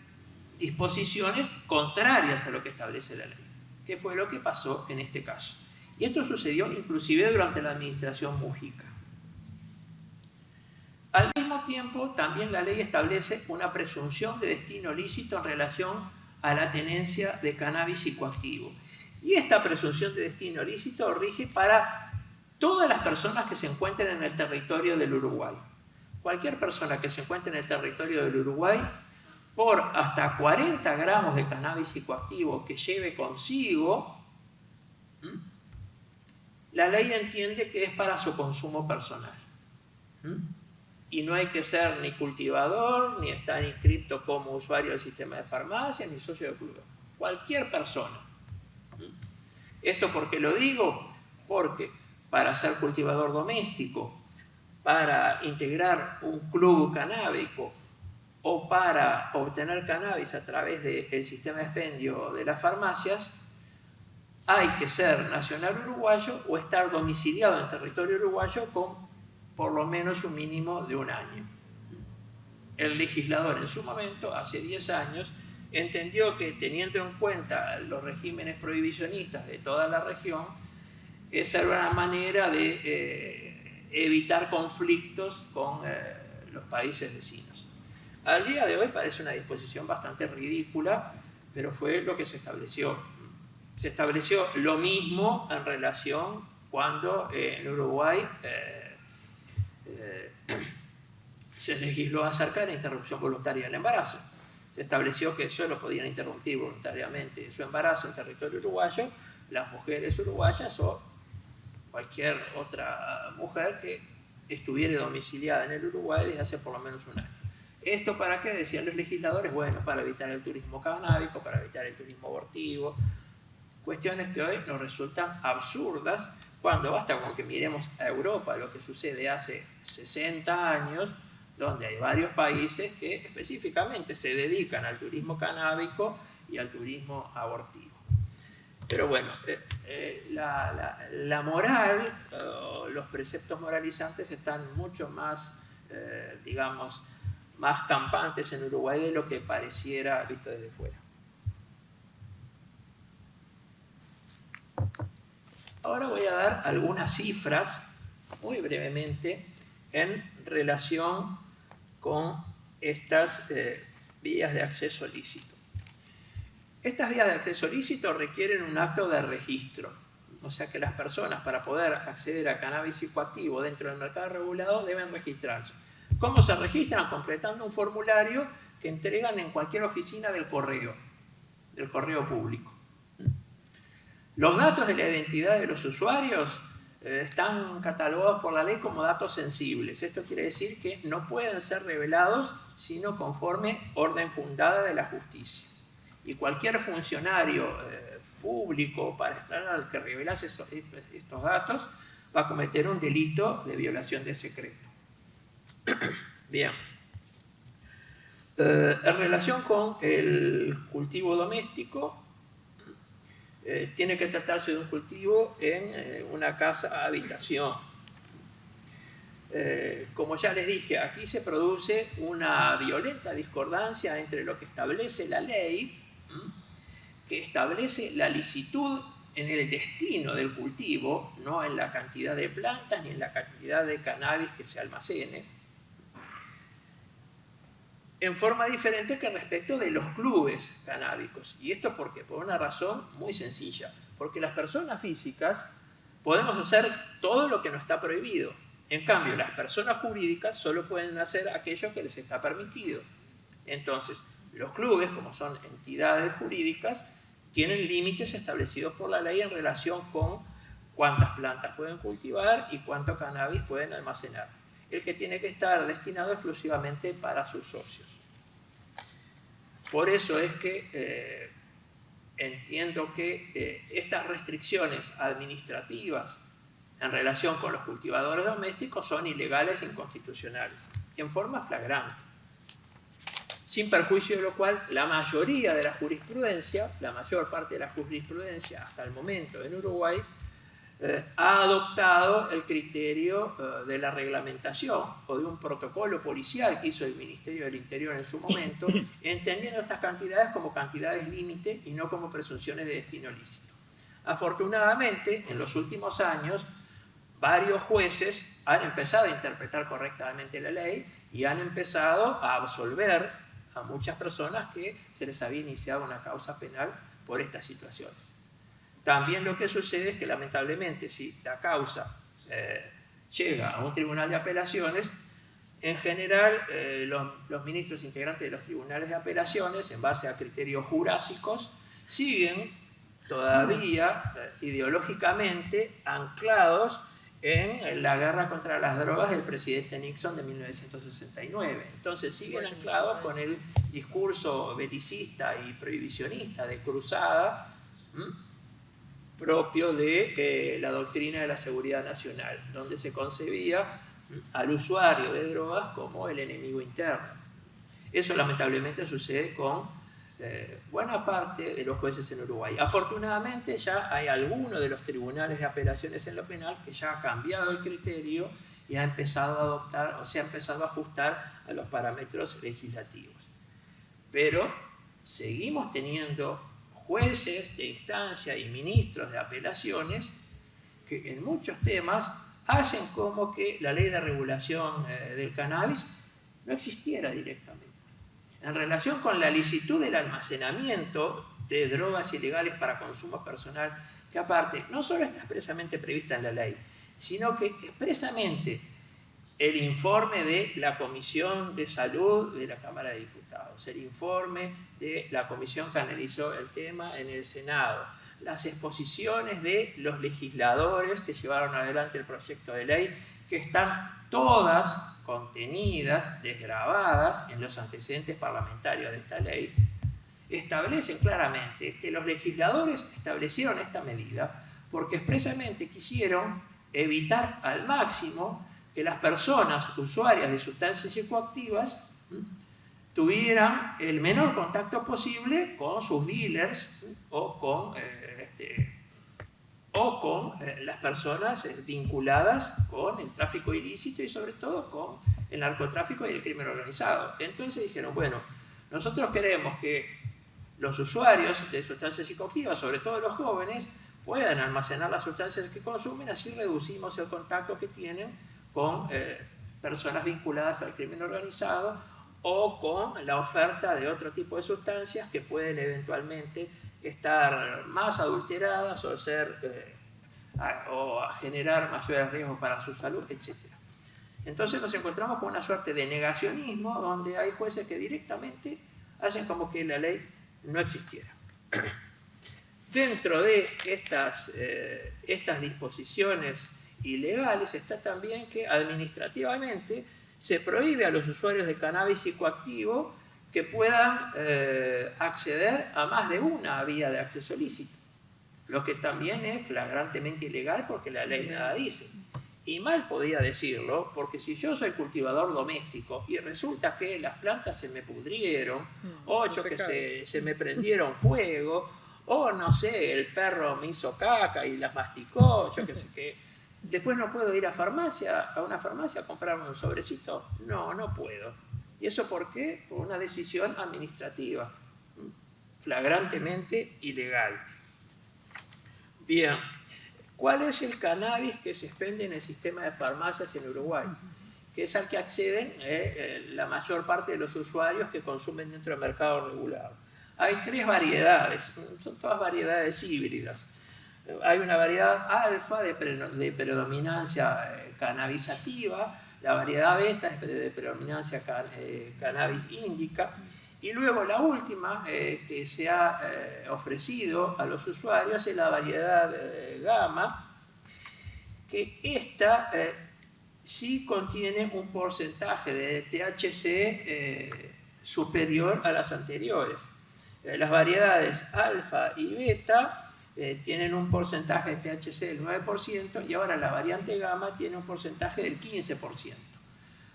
disposiciones contrarias a lo que establece la ley, que fue lo que pasó en este caso. Y esto sucedió inclusive durante la administración Mujica. Al mismo tiempo, también la ley establece una presunción de destino lícito en relación a la tenencia de cannabis psicoactivo. Y esta presunción de destino lícito rige para todas las personas que se encuentren en el territorio del Uruguay. Cualquier persona que se encuentre en el territorio del Uruguay, por hasta 40 gramos de cannabis psicoactivo que lleve consigo, la ley entiende que es para su consumo personal. Y no hay que ser ni cultivador, ni estar inscrito como usuario del sistema de farmacia, ni socio de club. Cualquier persona. ¿Esto por qué lo digo? Porque para ser cultivador doméstico, para integrar un club canábico o para obtener cannabis a través del sistema de expendio de las farmacias, hay que ser nacional uruguayo o estar domiciliado en territorio uruguayo con por lo menos un mínimo de 1 año. El legislador en su momento, hace 10 años, entendió que teniendo en cuenta los regímenes prohibicionistas de toda la región, esa era una manera de evitar conflictos con los países vecinos. Al día de hoy parece una disposición bastante ridícula, pero fue lo que se estableció. Se estableció lo mismo en relación cuando en Uruguay se legisló acerca de la interrupción voluntaria del embarazo. Se estableció que solo podían interrumpir voluntariamente su embarazo en territorio uruguayo las mujeres uruguayas o cualquier otra mujer que estuviera domiciliada en el Uruguay desde hace por lo menos 1 año. ¿Esto para qué? Decían los legisladores. Bueno, para evitar el turismo canábico, para evitar el turismo abortivo. Cuestiones que hoy nos resultan absurdas, cuando basta con que miremos a Europa, lo que sucede hace 60 años, donde hay varios países que específicamente se dedican al turismo canábico y al turismo abortivo. Pero bueno, la moral, los preceptos moralizantes están mucho más, digamos, más campantes en Uruguay de lo que pareciera visto desde fuera. Ahora voy a dar algunas cifras, muy brevemente, en relación con estas vías de acceso lícito. Estas vías de acceso lícito requieren un acto de registro, o sea que las personas para poder acceder a cannabis psicoactivo dentro del mercado regulado deben registrarse. ¿Cómo se registran? Completando un formulario que entregan en cualquier oficina del correo público. Los datos de la identidad de los usuarios están catalogados por la ley como datos sensibles. Esto quiere decir que no pueden ser revelados sino conforme orden fundada de la justicia. Y cualquier funcionario público al que revelase estos datos va a cometer un delito de violación de secreto. Bien. En relación con el cultivo doméstico, tiene que tratarse de un cultivo en una casa-habitación. Como ya les dije, aquí se produce una violenta discordancia entre lo que establece la ley, que establece la licitud en el destino del cultivo, no en la cantidad de plantas ni en la cantidad de cannabis que se almacene, en forma diferente que respecto de los clubes canábicos. ¿Y esto por qué? Por una razón muy sencilla. Porque las personas físicas podemos hacer todo lo que no está prohibido. En cambio, las personas jurídicas solo pueden hacer aquello que les está permitido. Entonces, los clubes, como son entidades jurídicas, tienen límites establecidos por la ley en relación con cuántas plantas pueden cultivar y cuánto cannabis pueden almacenar. El que tiene que estar destinado exclusivamente para sus socios. Por eso es que entiendo que estas restricciones administrativas en relación con los cultivadores domésticos son ilegales e inconstitucionales, en forma flagrante. Sin perjuicio de lo cual, la mayoría de la jurisprudencia, la mayor parte de la jurisprudencia hasta el momento en Uruguay, ha adoptado el criterio de la reglamentación o de un protocolo policial que hizo el Ministerio del Interior en su momento, entendiendo estas cantidades como cantidades límite y no como presunciones de destino lícito. Afortunadamente, en los últimos años, varios jueces han empezado a interpretar correctamente la ley y han empezado a absolver a muchas personas que se les había iniciado una causa penal por estas situaciones. También lo que sucede es que lamentablemente si la causa llega a un tribunal de apelaciones, en general los ministros integrantes de los tribunales de apelaciones, en base a criterios jurásicos, siguen todavía ideológicamente anclados en la guerra contra las drogas del presidente Nixon de 1969. Entonces siguen anclados con el discurso belicista y prohibicionista de cruzada, propio de la doctrina de la seguridad nacional, donde se concebía al usuario de drogas como el enemigo interno. Eso lamentablemente sucede con buena parte de los jueces en Uruguay. Afortunadamente ya hay algunos de los tribunales de apelaciones en lo penal que ya ha cambiado el criterio y ha empezado a adoptar, o se ha empezado a ajustar a los parámetros legislativos. Pero seguimos teniendo jueces de instancia y ministros de apelaciones que en muchos temas hacen como que la ley de regulación del cannabis no existiera directamente. En relación con la licitud del almacenamiento de drogas ilegales para consumo personal, que aparte no solo está expresamente prevista en la ley, sino que expresamente el informe de la Comisión de Salud de la Cámara de Diputados, el informe de la comisión que analizó el tema en el Senado, las exposiciones de los legisladores que llevaron adelante el proyecto de ley, que están todas contenidas, desgravadas en los antecedentes parlamentarios de esta ley, establecen claramente que los legisladores establecieron esta medida porque expresamente quisieron evitar al máximo que las personas usuarias de sustancias psicoactivas tuvieran el menor contacto posible con sus dealers o con las personas vinculadas con el tráfico ilícito y sobre todo con el narcotráfico y el crimen organizado. Entonces dijeron, bueno, nosotros queremos que los usuarios de sustancias psicoactivas, sobre todo los jóvenes, puedan almacenar las sustancias que consumen, así reducimos el contacto que tienen con personas vinculadas al crimen organizado o con la oferta de otro tipo de sustancias que pueden eventualmente estar más adulteradas o generar mayores riesgos para su salud, etc. Entonces nos encontramos con una suerte de negacionismo donde hay jueces que directamente hacen como que la ley no existiera. Dentro de estas disposiciones ilegales está también que administrativamente se prohíbe a los usuarios de cannabis psicoactivo que puedan acceder a más de una vía de acceso lícito, lo que también es flagrantemente ilegal porque la ley nada dice. Y mal podía decirlo, porque si yo soy cultivador doméstico y resulta que las plantas se me pudrieron, o que se me prendieron fuego, o no sé, el perro me hizo caca y las masticó, yo qué sé qué, después no puedo ir a una farmacia a comprarme un sobrecito. No, no puedo. ¿Y eso por qué? Por una decisión administrativa, flagrantemente ilegal. Bien. ¿Cuál es el cannabis que se expende en el sistema de farmacias en Uruguay? Que es al que acceden la mayor parte de los usuarios que consumen dentro del mercado regulado. Hay 3 variedades, son todas variedades híbridas. Hay una variedad alfa de predominancia cannabisativa, la variedad beta es de predominancia cannabis índica, y luego la última que se ha ofrecido a los usuarios es la variedad gamma, que esta sí contiene un porcentaje de THC superior a las anteriores. Las variedades alfa y beta tienen un porcentaje de THC del 9% y ahora la variante gamma tiene un porcentaje del 15%.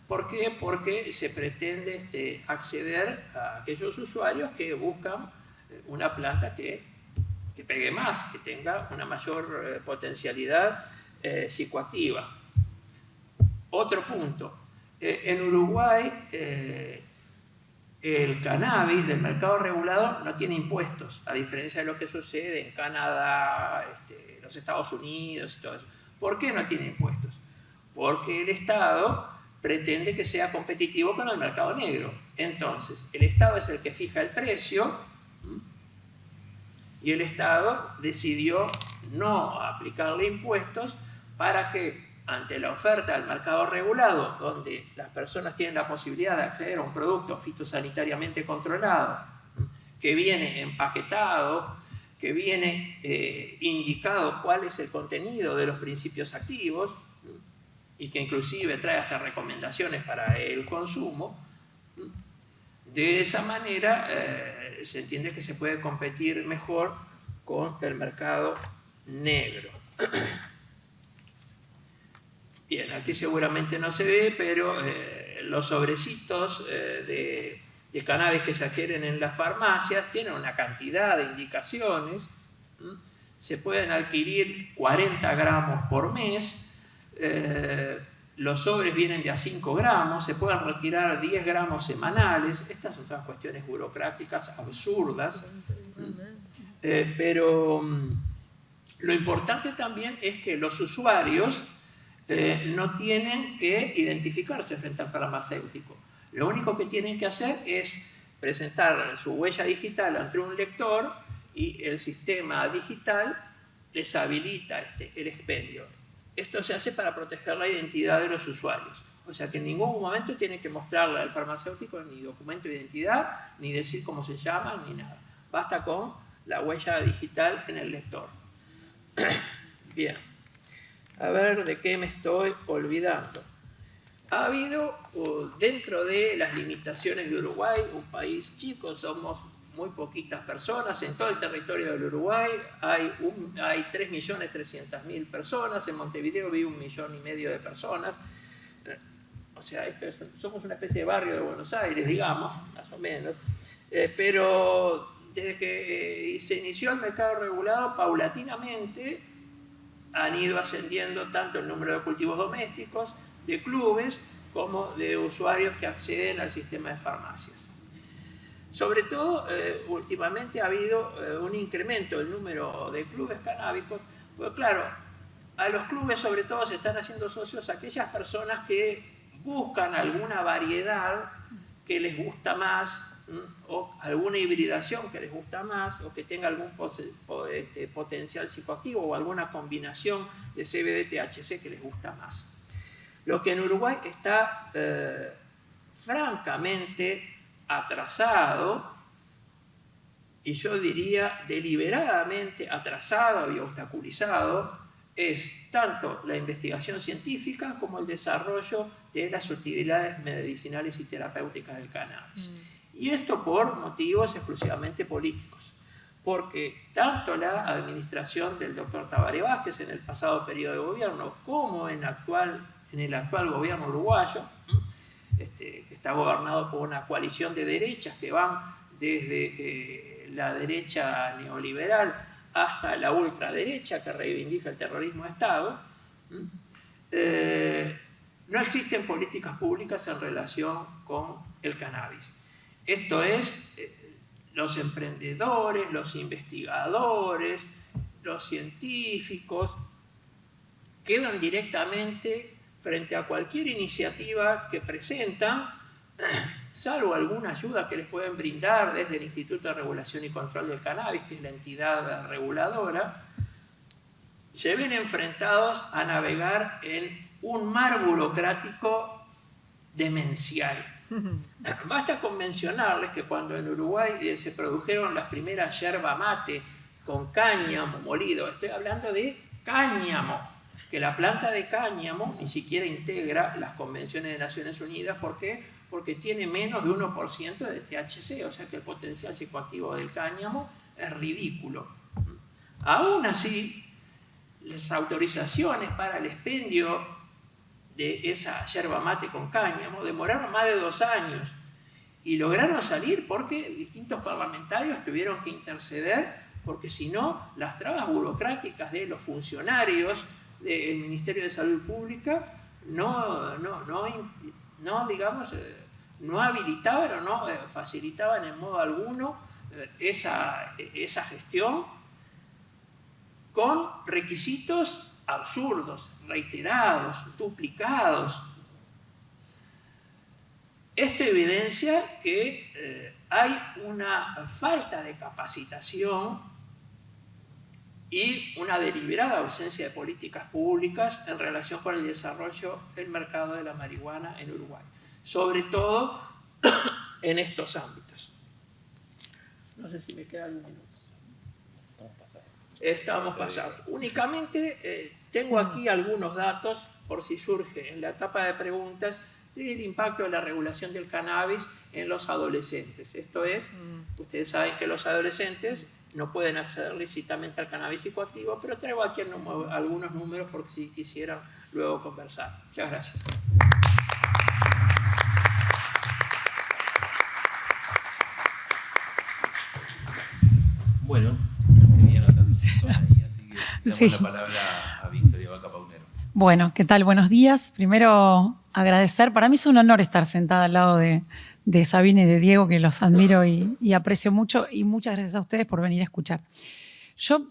¿Por qué? Porque se pretende acceder a aquellos usuarios que buscan una planta que pegue más, que tenga una mayor potencialidad psicoactiva. Otro punto. En Uruguay, el cannabis del mercado regulado no tiene impuestos, a diferencia de lo que sucede en Canadá, los Estados Unidos y todo eso. ¿Por qué no tiene impuestos? Porque el Estado pretende que sea competitivo con el mercado negro. Entonces, el Estado es el que fija el precio y el Estado decidió no aplicarle impuestos para que, ante la oferta del mercado regulado, donde las personas tienen la posibilidad de acceder a un producto fitosanitariamente controlado, que viene empaquetado, que viene indicado cuál es el contenido de los principios activos, y que inclusive trae hasta recomendaciones para el consumo, de esa manera se entiende que se puede competir mejor con el mercado negro. Bien, aquí seguramente no se ve, pero los sobrecitos de cannabis que se adquieren en las farmacias tienen una cantidad de indicaciones. Se pueden adquirir 40 gramos por mes. Los sobres vienen de a 5 gramos, se pueden retirar 10 gramos semanales. Estas son todas cuestiones burocráticas absurdas, pero lo importante también es que los usuarios no tienen que identificarse frente al farmacéutico. Lo único que tienen que hacer es presentar su huella digital ante un lector y el sistema digital les habilita el expendio. Esto se hace para proteger la identidad de los usuarios. O sea que en ningún momento tienen que mostrarle al farmacéutico ni documento de identidad, ni decir cómo se llama, ni nada. Basta con la huella digital en el lector. Bien. A ver de qué me estoy olvidando. Ha habido, dentro de las limitaciones de Uruguay, un país chico, somos muy poquitas personas, en todo el territorio del Uruguay hay 3.300.000 personas, en Montevideo vive 1,5 millones de personas, o sea, somos una especie de barrio de Buenos Aires, digamos, más o menos, pero desde que se inició el mercado regulado, paulatinamente han ido ascendiendo tanto el número de cultivos domésticos, de clubes, como de usuarios que acceden al sistema de farmacias. Sobre todo, últimamente ha habido un incremento del número de clubes canábicos, porque claro, a los clubes sobre todo se están haciendo socios aquellas personas que buscan alguna variedad que les gusta más, o alguna hibridación que les gusta más, o que tenga algún potencial psicoactivo o alguna combinación de CBD-THC que les gusta más. Lo que en Uruguay está francamente atrasado y yo diría deliberadamente atrasado y obstaculizado, es tanto la investigación científica como el desarrollo de las utilidades medicinales y terapéuticas del cannabis. Y esto por motivos exclusivamente políticos, porque tanto la administración del doctor Tabaré Vázquez en el pasado periodo de gobierno como en el actual gobierno uruguayo, que está gobernado por una coalición de derechas que van desde la derecha neoliberal hasta la ultraderecha que reivindica el terrorismo de Estado, no existen políticas públicas en relación con el cannabis. Esto es, los emprendedores, los investigadores, los científicos quedan directamente frente a cualquier iniciativa que presentan, salvo alguna ayuda que les pueden brindar desde el Instituto de Regulación y Control del Cannabis, que es la entidad reguladora, se ven enfrentados a navegar en un mar burocrático demencial. Basta con mencionarles que cuando en Uruguay se produjeron las primeras yerba mate con cáñamo molido, estoy hablando de cáñamo, que la planta de cáñamo ni siquiera integra las convenciones de Naciones Unidas. ¿Por qué? Porque tiene menos de 1% de THC, o sea que el potencial psicoactivo del cáñamo es ridículo. Aún así, las autorizaciones para el expendio de esa yerba mate con cáñamo demoraron más de 2 años y lograron salir porque distintos parlamentarios tuvieron que interceder, porque si no, las trabas burocráticas de los funcionarios del Ministerio de Salud Pública no habilitaban o no facilitaban en modo alguno esa gestión, con requisitos absurdos, reiterados, duplicados. Esto evidencia que hay una falta de capacitación y una deliberada ausencia de políticas públicas en relación con el desarrollo del mercado de la marihuana en Uruguay, sobre todo en estos ámbitos. No sé si me queda algún minuto. Estamos pasados. Únicamente tengo aquí algunos datos, por si surge en la etapa de preguntas, del impacto de la regulación del cannabis en los adolescentes. Esto es, ustedes saben que los adolescentes no pueden acceder lícitamente al cannabis psicoactivo, pero traigo aquí algunos números por si quisieran luego conversar. Muchas gracias. Bueno, tenía anotando ahí, así que damos la palabra a Victoria Vaca Paunero. Bueno, ¿qué tal? Buenos días. Primero, agradecer. Para mí es un honor estar sentada al lado de Sabina y de Diego, que los admiro y aprecio mucho, y muchas gracias a ustedes por venir a escuchar. Yo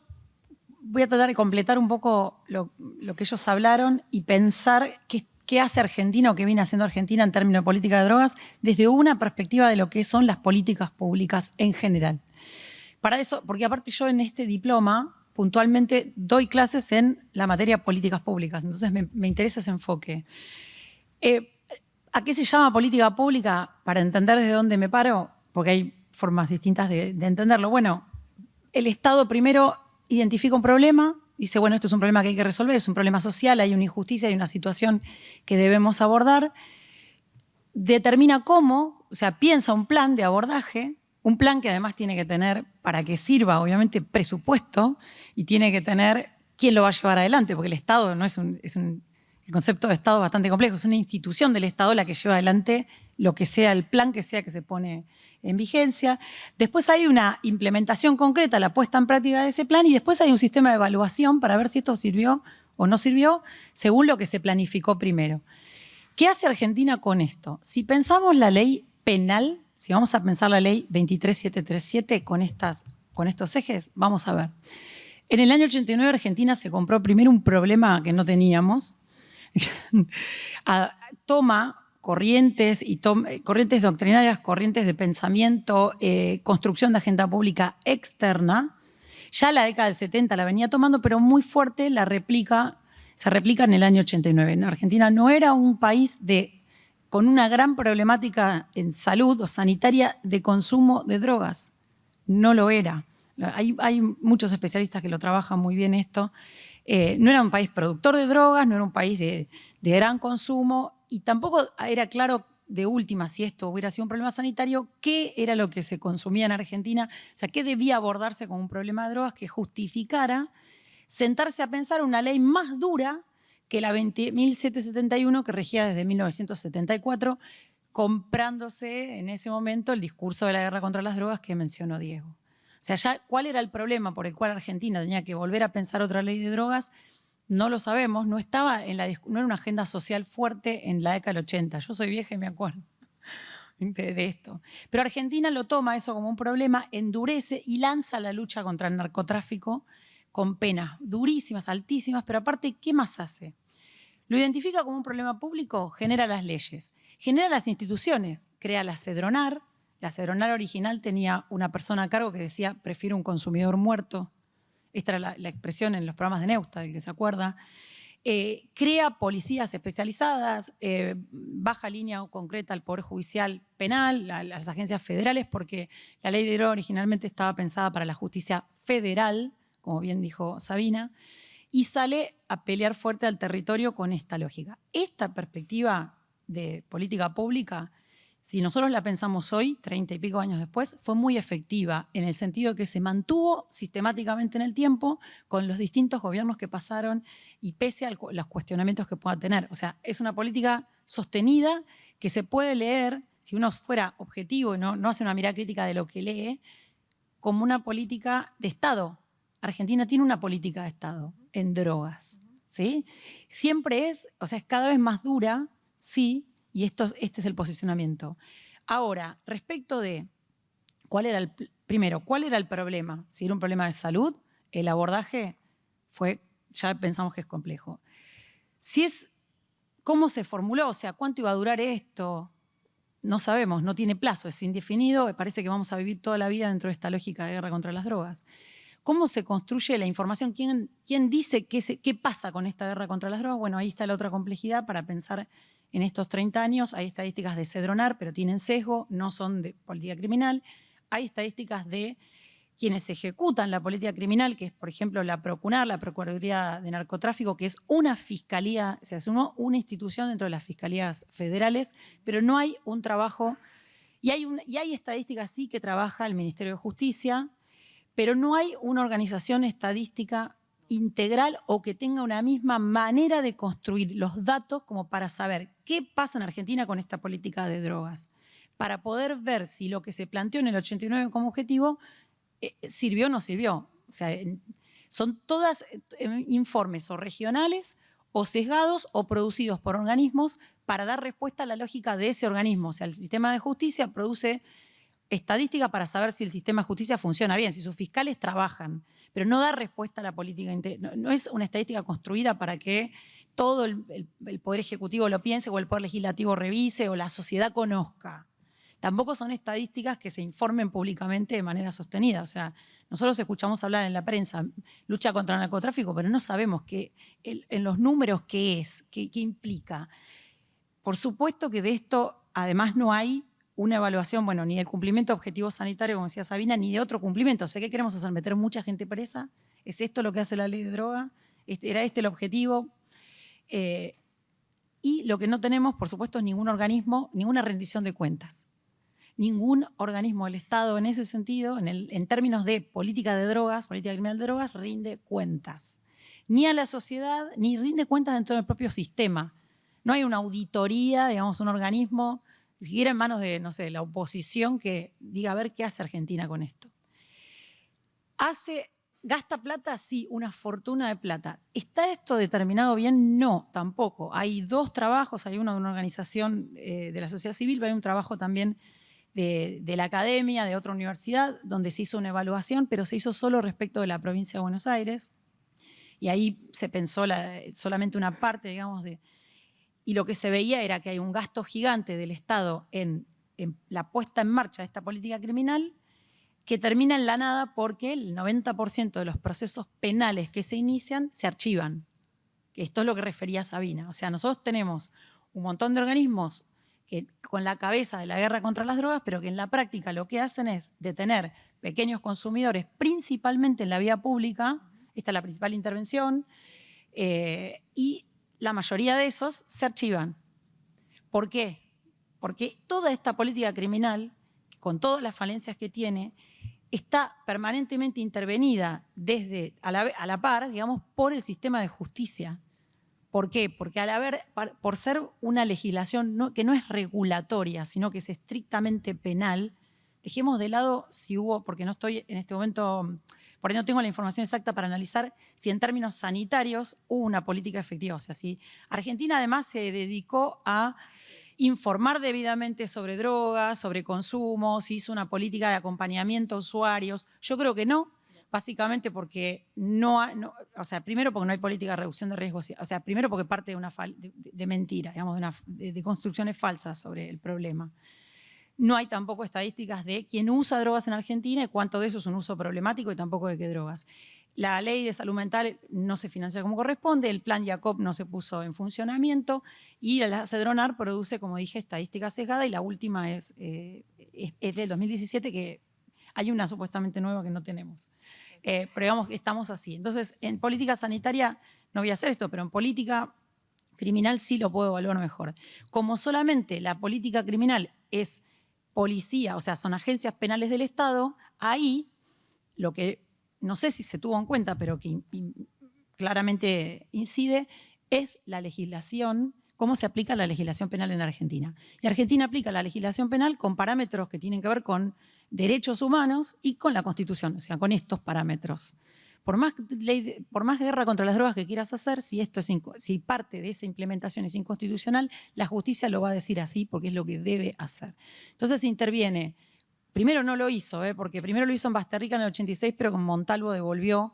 voy a tratar de completar un poco lo que ellos hablaron y pensar qué hace Argentina o qué viene haciendo Argentina en términos de política de drogas desde una perspectiva de lo que son las políticas públicas en general. Para eso, porque aparte yo en este diploma puntualmente doy clases en la materia políticas públicas, entonces me interesa ese enfoque. ¿A qué se llama política pública? Para entender desde dónde me paro, porque hay formas distintas de entenderlo. Bueno, el Estado primero identifica un problema, dice, bueno, esto es un problema que hay que resolver, es un problema social, hay una injusticia, hay una situación que debemos abordar. Determina cómo, o sea, piensa un plan de abordaje, un plan que además tiene que tener, para que sirva, obviamente, presupuesto, y tiene que tener quién lo va a llevar adelante, porque el Estado no es el concepto de Estado es bastante complejo, es una institución del Estado la que lleva adelante lo que sea, el plan que sea que se pone en vigencia. Después hay una implementación concreta, la puesta en práctica de ese plan, y después hay un sistema de evaluación para ver si esto sirvió o no sirvió, según lo que se planificó primero. ¿Qué hace Argentina con esto? Si pensamos la ley penal, si vamos a pensar la ley 23737 con estos ejes, vamos a ver. En el año 89 Argentina se compró primero un problema que no teníamos, toma corrientes doctrinarias, corrientes de pensamiento, construcción de agenda pública externa. Ya la década del 70 la venía tomando, pero muy fuerte se replica en el año 89. En Argentina no era un país con una gran problemática en salud o sanitaria de consumo de drogas. no lo era. Hay muchos especialistas que lo trabajan muy bien esto. No era un país productor de drogas, no era un país de gran consumo y tampoco era claro de última, si esto hubiera sido un problema sanitario, qué era lo que se consumía en Argentina, o sea, qué debía abordarse como un problema de drogas que justificara sentarse a pensar una ley más dura que la 20.771 que regía desde 1974, comprándose en ese momento el discurso de la guerra contra las drogas que mencionó Diego. O sea, ya cuál era el problema por el cual Argentina tenía que volver a pensar otra ley de drogas, no lo sabemos, no estaba no era una agenda social fuerte en la década del 80. Yo soy vieja y me acuerdo de esto. Pero Argentina lo toma eso como un problema, endurece y lanza la lucha contra el narcotráfico con penas durísimas, altísimas, pero aparte, ¿qué más hace? Lo identifica como un problema público, genera las leyes, genera las instituciones, crea la Cedronar. La Cedronar original tenía una persona a cargo que decía, prefiero un consumidor muerto. Esta era la expresión en los programas de Neusta, el que se acuerda. Crea policías especializadas, baja línea concreta al Poder Judicial Penal, a las agencias federales, porque la ley de droga originalmente estaba pensada para la justicia federal, como bien dijo Sabina, y sale a pelear fuerte al territorio con esta lógica. Esta perspectiva de política pública, si nosotros la pensamos hoy, 30 y pico años después, fue muy efectiva en el sentido que se mantuvo sistemáticamente en el tiempo con los distintos gobiernos que pasaron y pese a los cuestionamientos que pueda tener. O sea, es una política sostenida que se puede leer, si uno fuera objetivo y no hace una mirada crítica de lo que lee, como una política de Estado. Argentina tiene una política de Estado en drogas, ¿sí? Siempre es cada vez más dura, sí, y este es el posicionamiento. Ahora, respecto de cuál era el problema, si era un problema de salud, el abordaje ya pensamos que es complejo. ¿Cómo se formuló? O sea, ¿cuánto iba a durar esto? No sabemos, no tiene plazo, es indefinido, me parece que vamos a vivir toda la vida dentro de esta lógica de guerra contra las drogas. ¿Cómo se construye la información? ¿Quién dice qué pasa con esta guerra contra las drogas? Bueno, ahí está la otra complejidad para pensar en estos 30 años. Hay estadísticas de Cedronar, pero tienen sesgo, no son de política criminal. Hay estadísticas de quienes ejecutan la política criminal, que es, por ejemplo, la Procunar, la Procuraduría de Narcotráfico, que es una fiscalía, se asumió una institución dentro de las fiscalías federales, pero no hay un trabajo. Y hay estadísticas, sí, que trabaja el Ministerio de Justicia, pero no hay una organización estadística integral o que tenga una misma manera de construir los datos como para saber qué pasa en Argentina con esta política de drogas, para poder ver si lo que se planteó en el 89 como objetivo sirvió o no sirvió. O sea, son todas informes o regionales o sesgados o producidos por organismos para dar respuesta a la lógica de ese organismo. O sea, el sistema de justicia produce estadística para saber si el sistema de justicia funciona bien, si sus fiscales trabajan, pero no da respuesta a la política. No es una estadística construida para que todo el Poder Ejecutivo lo piense o el Poder Legislativo revise o la sociedad conozca. Tampoco son estadísticas que se informen públicamente de manera sostenida. O sea, nosotros escuchamos hablar en la prensa lucha contra el narcotráfico, pero no sabemos en los números qué es, qué implica. Por supuesto que de esto además no hay una evaluación, bueno, ni del cumplimiento de objetivos sanitarios, como decía Sabina, ni de otro cumplimiento. O sea, ¿qué queremos hacer? ¿Meter mucha gente presa? ¿Es esto lo que hace la ley de droga? ¿Era este el objetivo? Y lo que no tenemos, por supuesto, es ningún organismo, ninguna rendición de cuentas. Ningún organismo del Estado en ese sentido, en términos de política de drogas, política criminal de drogas, rinde cuentas. Ni a la sociedad, ni rinde cuentas dentro del propio sistema. No hay una auditoría, digamos, un organismo, ni siquiera en manos de, no sé, la oposición que diga a ver qué hace Argentina con esto. ¿Gasta plata? Sí, una fortuna de plata. ¿Está esto determinado bien? No, tampoco. Hay dos trabajos, hay uno de una organización de la sociedad civil, pero hay un trabajo también de la academia, de otra universidad, donde se hizo una evaluación, pero se hizo solo respecto de la provincia de Buenos Aires. Y ahí se pensó solamente una parte, digamos, y lo que se veía era que hay un gasto gigante del Estado en la puesta en marcha de esta política criminal que termina en la nada porque el 90% de los procesos penales que se inician se archivan. Esto es lo que refería Sabina. O sea, nosotros tenemos un montón de organismos que con la cabeza de la guerra contra las drogas, pero que en la práctica lo que hacen es detener pequeños consumidores, principalmente en la vía pública, esta es la principal intervención, y la mayoría de esos se archivan. ¿Por qué? Porque toda esta política criminal, con todas las falencias que tiene, está permanentemente intervenida desde a la par, digamos, por el sistema de justicia. ¿Por qué? Porque por ser una legislación que no es regulatoria, sino que es estrictamente penal, dejemos de lado si hubo, porque no estoy en este momento, por ahí no tengo la información exacta para analizar si en términos sanitarios hubo una política efectiva. O sea, si Argentina además se dedicó a informar debidamente sobre drogas, sobre consumo, si hizo una política de acompañamiento a usuarios. Yo creo que no, básicamente porque o sea, primero porque no hay política de reducción de riesgos, o sea, primero porque parte de mentira, digamos, de construcciones falsas sobre el problema. No hay tampoco estadísticas de quién usa drogas en Argentina y cuánto de eso es un uso problemático y tampoco de qué drogas. La ley de salud mental no se financia como corresponde, el plan Jacob no se puso en funcionamiento y la Cedronar produce, como dije, estadísticas sesgadas y la última es del 2017 que hay una supuestamente nueva que no tenemos. Pero digamos que estamos así. Entonces, en política sanitaria no voy a hacer esto, pero en política criminal sí lo puedo evaluar mejor. Como solamente la política criminal es policía, o sea, son agencias penales del Estado, ahí lo que no sé si se tuvo en cuenta, pero que claramente incide, es la legislación, cómo se aplica la legislación penal en Argentina. Y Argentina aplica la legislación penal con parámetros que tienen que ver con derechos humanos y con la Constitución, o sea, con estos parámetros. Por más guerra contra las drogas que quieras hacer, si parte de esa implementación es inconstitucional, la justicia lo va a decir así porque es lo que debe hacer. Entonces interviene. Primero no lo hizo, porque primero lo hizo en Basterrica en el 86, pero con Montalvo devolvió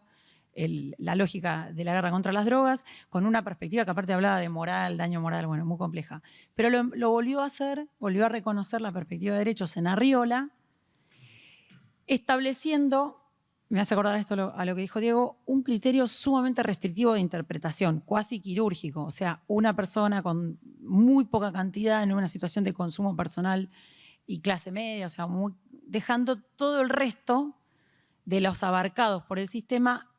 la lógica de la guerra contra las drogas, con una perspectiva que aparte hablaba de moral, daño moral, bueno, muy compleja. Pero lo volvió a hacer, volvió a reconocer la perspectiva de derechos en Arriola, estableciendo, me hace acordar esto a lo que dijo Diego, un criterio sumamente restrictivo de interpretación, cuasi quirúrgico. O sea, una persona con muy poca cantidad en una situación de consumo personal y clase media, o sea, dejando todo el resto de los abarcados por el sistema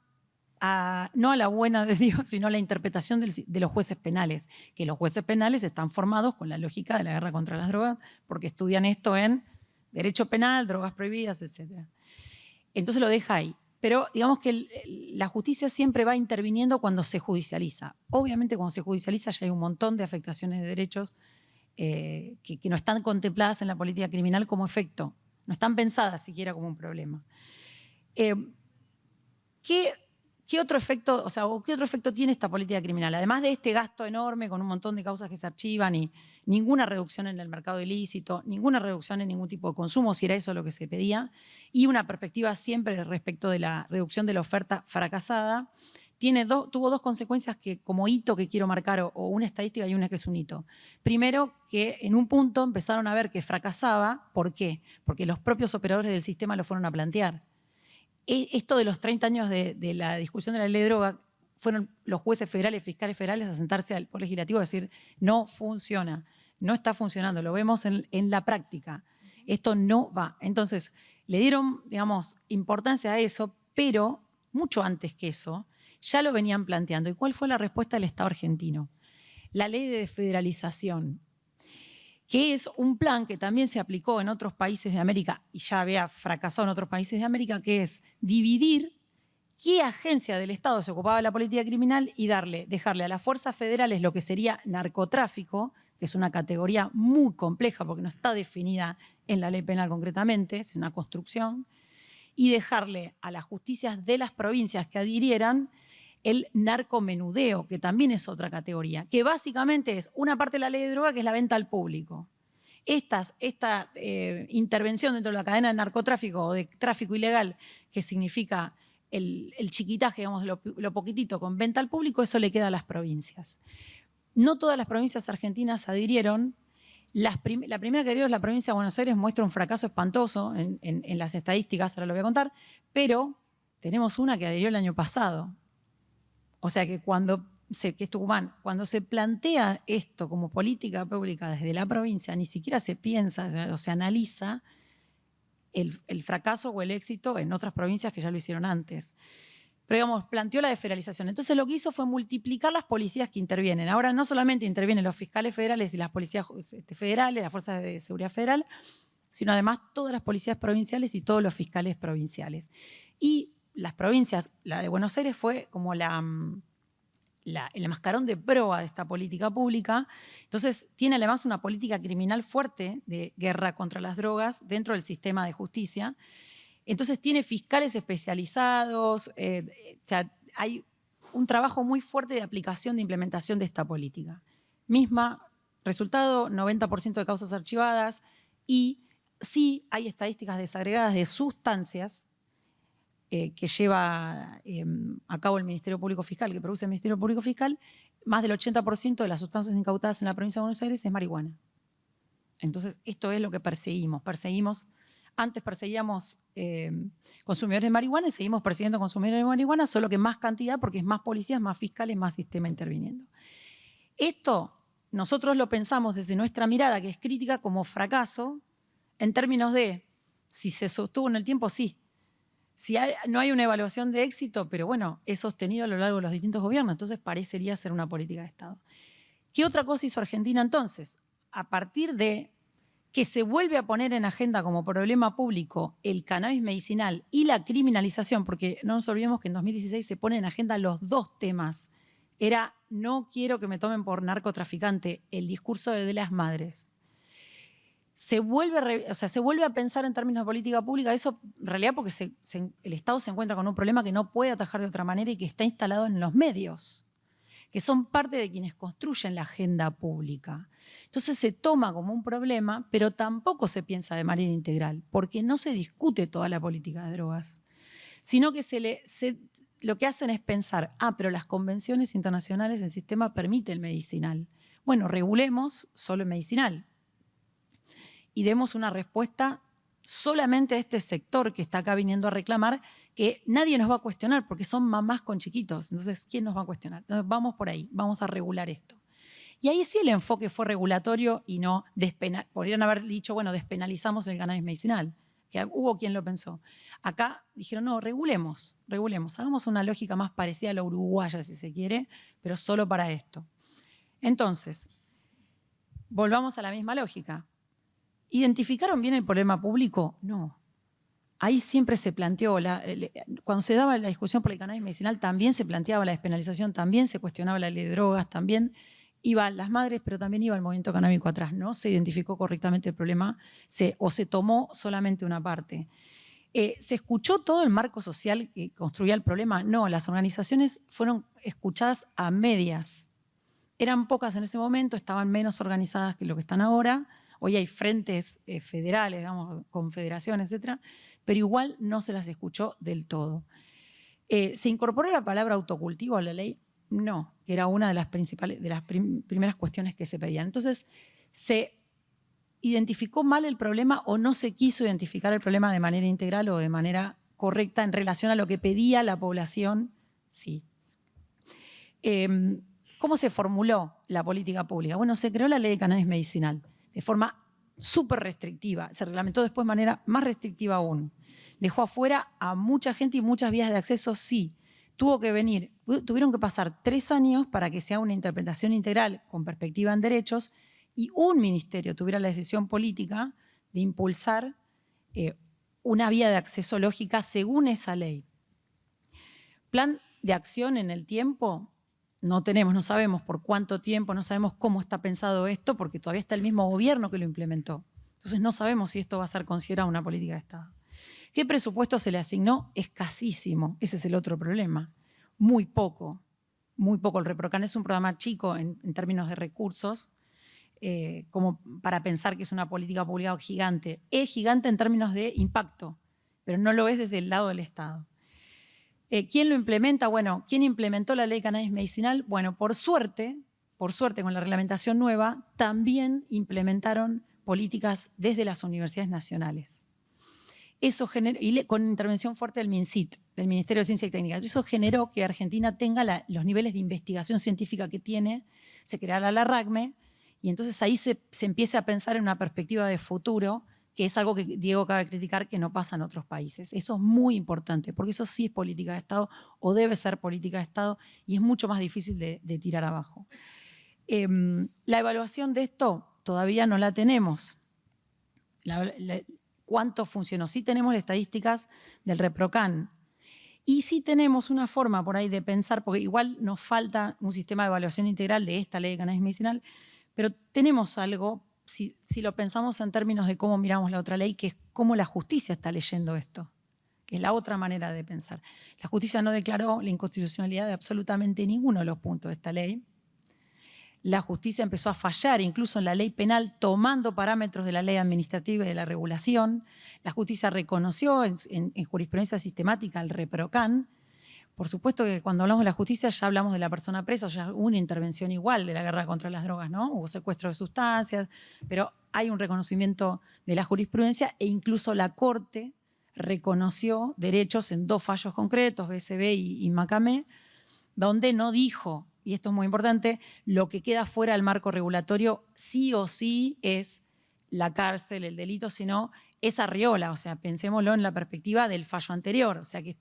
no a la buena de Dios, sino a la interpretación de los jueces penales, que los jueces penales están formados con la lógica de la guerra contra las drogas, porque estudian esto en derecho penal, drogas prohibidas, etc. Entonces lo deja ahí. Pero digamos que la justicia siempre va interviniendo cuando se judicializa. Obviamente cuando se judicializa ya hay un montón de afectaciones de derechos que no están contempladas en la política criminal como efecto, no están pensadas siquiera como un problema. ¿Qué otro efecto, qué otro efecto tiene esta política criminal? Además de este gasto enorme con un montón de causas que se archivan y ninguna reducción en el mercado ilícito, ninguna reducción en ningún tipo de consumo, si era eso lo que se pedía, y una perspectiva siempre respecto de la reducción de la oferta fracasada, tuvo dos consecuencias que como hito que quiero marcar, o una estadística y una que es un hito. Primero, que en un punto empezaron a ver que fracasaba. ¿Por qué? Porque los propios operadores del sistema lo fueron a plantear. Esto de los 30 años de la discusión de la ley de droga, fueron los jueces federales, fiscales federales a sentarse al Poder Legislativo a decir, no funciona, no está funcionando, lo vemos en la práctica, esto no va. Entonces, le dieron, digamos, importancia a eso, pero mucho antes que eso, ya lo venían planteando. ¿Y cuál fue la respuesta del Estado argentino? La ley de desfederalización, que es un plan que también se aplicó en otros países de América y ya había fracasado en otros países de América, que es dividir qué agencia del Estado se ocupaba de la política criminal y dejarle a las fuerzas federales lo que sería narcotráfico, que es una categoría muy compleja porque no está definida en la ley penal concretamente, es una construcción, y dejarle a las justicias de las provincias que adhirieran el narcomenudeo, que también es otra categoría, que básicamente es una parte de la ley de droga que es la venta al público. Esta intervención dentro de la cadena de narcotráfico o de tráfico ilegal, que significa el chiquitaje, digamos, lo poquitito con venta al público, eso le queda a las provincias. No todas las provincias argentinas adhirieron. La primera que adhirió es la provincia de Buenos Aires, muestra un fracaso espantoso en las estadísticas, ahora lo voy a contar, pero tenemos una que adhirió el año pasado. O sea que que es Tucumán, cuando se plantea esto como política pública desde la provincia, ni siquiera se piensa o se analiza el fracaso o el éxito en otras provincias que ya lo hicieron antes. Pero digamos, planteó la desfederalización. Entonces lo que hizo fue multiplicar las policías que intervienen. Ahora no solamente intervienen los fiscales federales y las policías federales, las fuerzas de seguridad federal, sino además todas las policías provinciales y todos los fiscales provinciales. Y las provincias, la de Buenos Aires fue como el mascarón de proa de esta política pública. Entonces tiene además una política criminal fuerte de guerra contra las drogas dentro del sistema de justicia. Entonces tiene fiscales especializados, o sea, hay un trabajo muy fuerte de aplicación, de implementación de esta política. Misma resultado, 90% de causas archivadas, y sí hay estadísticas desagregadas de sustancias que lleva a cabo el Ministerio Público Fiscal, que produce el Ministerio Público Fiscal. Más del 80% de las sustancias incautadas en la provincia de Buenos Aires es marihuana. Entonces esto es lo que perseguimos. Antes perseguíamos consumidores de marihuana y seguimos persiguiendo consumidores de marihuana, solo que más cantidad porque es más policías, más fiscales, más sistema interviniendo. Esto nosotros lo pensamos desde nuestra mirada, que es crítica, como fracaso, en términos de si se sostuvo en el tiempo, sí. Si no hay una evaluación de éxito, pero bueno, es sostenido a lo largo de los distintos gobiernos, entonces parecería ser una política de Estado. ¿Qué otra cosa hizo Argentina entonces? A partir de que se vuelve a poner en agenda como problema público el cannabis medicinal y la criminalización, porque no nos olvidemos que en 2016 se ponen en agenda los dos temas. Era no quiero que me tomen por narcotraficante, el discurso de las madres. Se vuelve a pensar en términos de política pública, eso en realidad porque el Estado se encuentra con un problema que no puede atajar de otra manera y que está instalado en los medios, que son parte de quienes construyen la agenda pública. Entonces se toma como un problema, pero tampoco se piensa de manera integral, porque no se discute toda la política de drogas, sino que lo que hacen es pensar, pero las convenciones internacionales del sistema permiten el medicinal. Bueno, regulemos solo el medicinal y demos una respuesta solamente a este sector que está acá viniendo a reclamar, que nadie nos va a cuestionar porque son mamás con chiquitos. Entonces, ¿quién nos va a cuestionar? Entonces, vamos por ahí, vamos a regular esto. Y ahí sí el enfoque fue regulatorio y no despenal. Podrían haber dicho, bueno, despenalizamos el cannabis medicinal, que hubo quien lo pensó. Acá dijeron, no, regulemos, hagamos una lógica más parecida a la uruguaya, si se quiere, pero solo para esto. Entonces, volvamos a la misma lógica. ¿Identificaron bien el problema público? No. Ahí siempre se planteó, cuando se daba la discusión por el cannabis medicinal, también se planteaba la despenalización, también se cuestionaba la ley de drogas, también iban las madres, pero también iba el movimiento canábico atrás. No se identificó correctamente el problema o se tomó solamente una parte. ¿Se escuchó todo el marco social que construía el problema? No, las organizaciones fueron escuchadas a medias. Eran pocas en ese momento, estaban menos organizadas que lo que están ahora. Hoy hay frentes federales, digamos, confederaciones, etcétera, pero igual no se las escuchó del todo. ¿Se incorporó la palabra autocultivo a la ley? No, que era una de las primeras cuestiones que se pedían. Entonces, ¿se identificó mal el problema o no se quiso identificar el problema de manera integral o de manera correcta en relación a lo que pedía la población? Sí. ¿Cómo se formuló la política pública? Bueno, se creó la ley de cannabis medicinal de forma súper restrictiva. Se reglamentó después de manera más restrictiva aún. Dejó afuera a mucha gente y muchas vías de acceso, sí. Tuvieron que pasar 3 años para que sea una interpretación integral con perspectiva en derechos y un ministerio tuviera la decisión política de impulsar una vía de acceso lógica según esa ley. Plan de acción en el tiempo, no tenemos, no sabemos por cuánto tiempo, no sabemos cómo está pensado esto, porque todavía está el mismo gobierno que lo implementó. Entonces no sabemos si esto va a ser considerado una política de Estado. ¿Qué presupuesto se le asignó? Escasísimo. Ese es el otro problema. Muy poco. El ReproCan es un programa chico en términos de recursos, como para pensar que es una política pública gigante. Es gigante en términos de impacto, pero no lo es desde el lado del Estado. ¿Quién lo implementa? Bueno, ¿quién implementó la ley de cannabis medicinal? Bueno, por suerte, con la reglamentación nueva, también implementaron políticas desde las universidades nacionales. Eso generó, y con intervención fuerte del MINCIT, del Ministerio de Ciencia y Técnica. Eso generó que Argentina tenga los niveles de investigación científica que tiene, se creara la RACME, y entonces ahí se empieza a pensar en una perspectiva de futuro que es algo que Diego acaba de criticar que no pasa en otros países. Eso es muy importante, porque eso sí es política de Estado o debe ser política de Estado y es mucho más difícil de tirar abajo. La evaluación de esto todavía no la tenemos. ¿Cuánto funcionó? Sí tenemos las estadísticas del ReproCan y sí tenemos una forma por ahí de pensar, porque igual nos falta un sistema de evaluación integral de esta ley de cannabis medicinal, pero tenemos algo. Si lo pensamos en términos de cómo miramos la otra ley, que es cómo la justicia está leyendo esto, que es la otra manera de pensar. La justicia no declaró la inconstitucionalidad de absolutamente ninguno de los puntos de esta ley. La justicia empezó a fallar incluso en la ley penal tomando parámetros de la ley administrativa y de la regulación. La justicia reconoció en jurisprudencia sistemática el ReproCan. Por supuesto que cuando hablamos de la justicia ya hablamos de la persona presa, o sea, hubo una intervención igual de la guerra contra las drogas, ¿no? Hubo secuestro de sustancias, pero hay un reconocimiento de la jurisprudencia e incluso la Corte reconoció derechos en 2 fallos concretos, BSB y Macamé, donde no dijo, y esto es muy importante, lo que queda fuera del marco regulatorio sí o sí es la cárcel, el delito, sino esa riola, o sea, pensémoslo en la perspectiva del fallo anterior, o sea que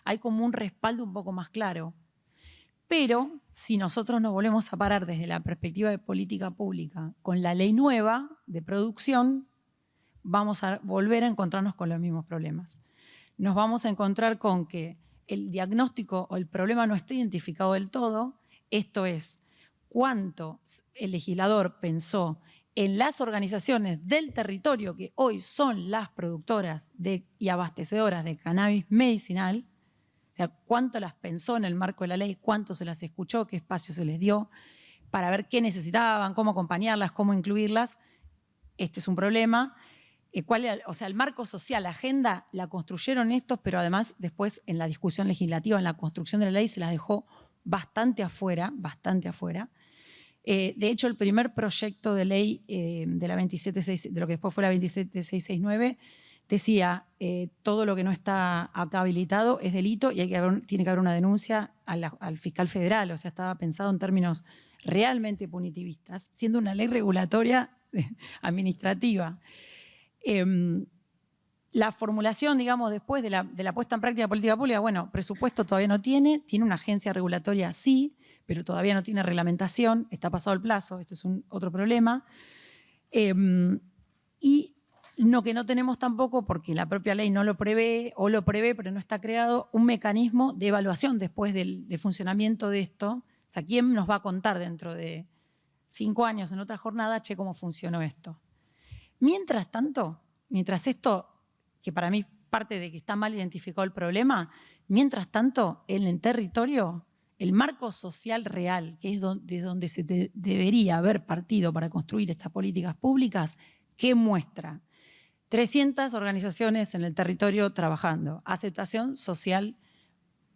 hay como un respaldo un poco más claro. Pero si nosotros nos volvemos a parar desde la perspectiva de política pública con la ley nueva de producción, vamos a volver a encontrarnos con los mismos problemas. Nos vamos a encontrar con que el diagnóstico o el problema no está identificado del todo, esto es, cuánto el legislador pensó en las organizaciones del territorio que hoy son las productoras y abastecedoras de cannabis medicinal, o sea, cuánto las pensó en el marco de la ley, cuánto se las escuchó, qué espacio se les dio, para ver qué necesitaban, cómo acompañarlas, cómo incluirlas. Este es un problema. O sea, el marco social, la agenda, la construyeron estos, pero además después en la discusión legislativa, en la construcción de la ley, se las dejó bastante afuera, bastante afuera. De hecho, el primer proyecto de ley de lo que después fue la 27669 decía todo lo que no está acá habilitado es delito y tiene que haber una denuncia al fiscal federal. O sea, estaba pensado en términos realmente punitivistas, siendo una ley regulatoria administrativa. La formulación, digamos, después de la puesta en práctica de política pública, bueno, presupuesto todavía no tiene una agencia regulatoria sí, pero todavía no tiene reglamentación, está pasado el plazo, esto es otro problema. Y que no tenemos tampoco, porque la propia ley no lo prevé, o lo prevé, pero no está creado, un mecanismo de evaluación después del funcionamiento de esto. O sea, ¿quién nos va a contar dentro de 5 años en otra jornada, cómo funcionó esto? Mientras tanto, mientras esto, que para mí parte de que está mal identificado el problema, mientras tanto, en el territorio, el marco social real, que es de donde se debería haber partido para construir estas políticas públicas, ¿qué muestra? 300 organizaciones en el territorio trabajando, aceptación social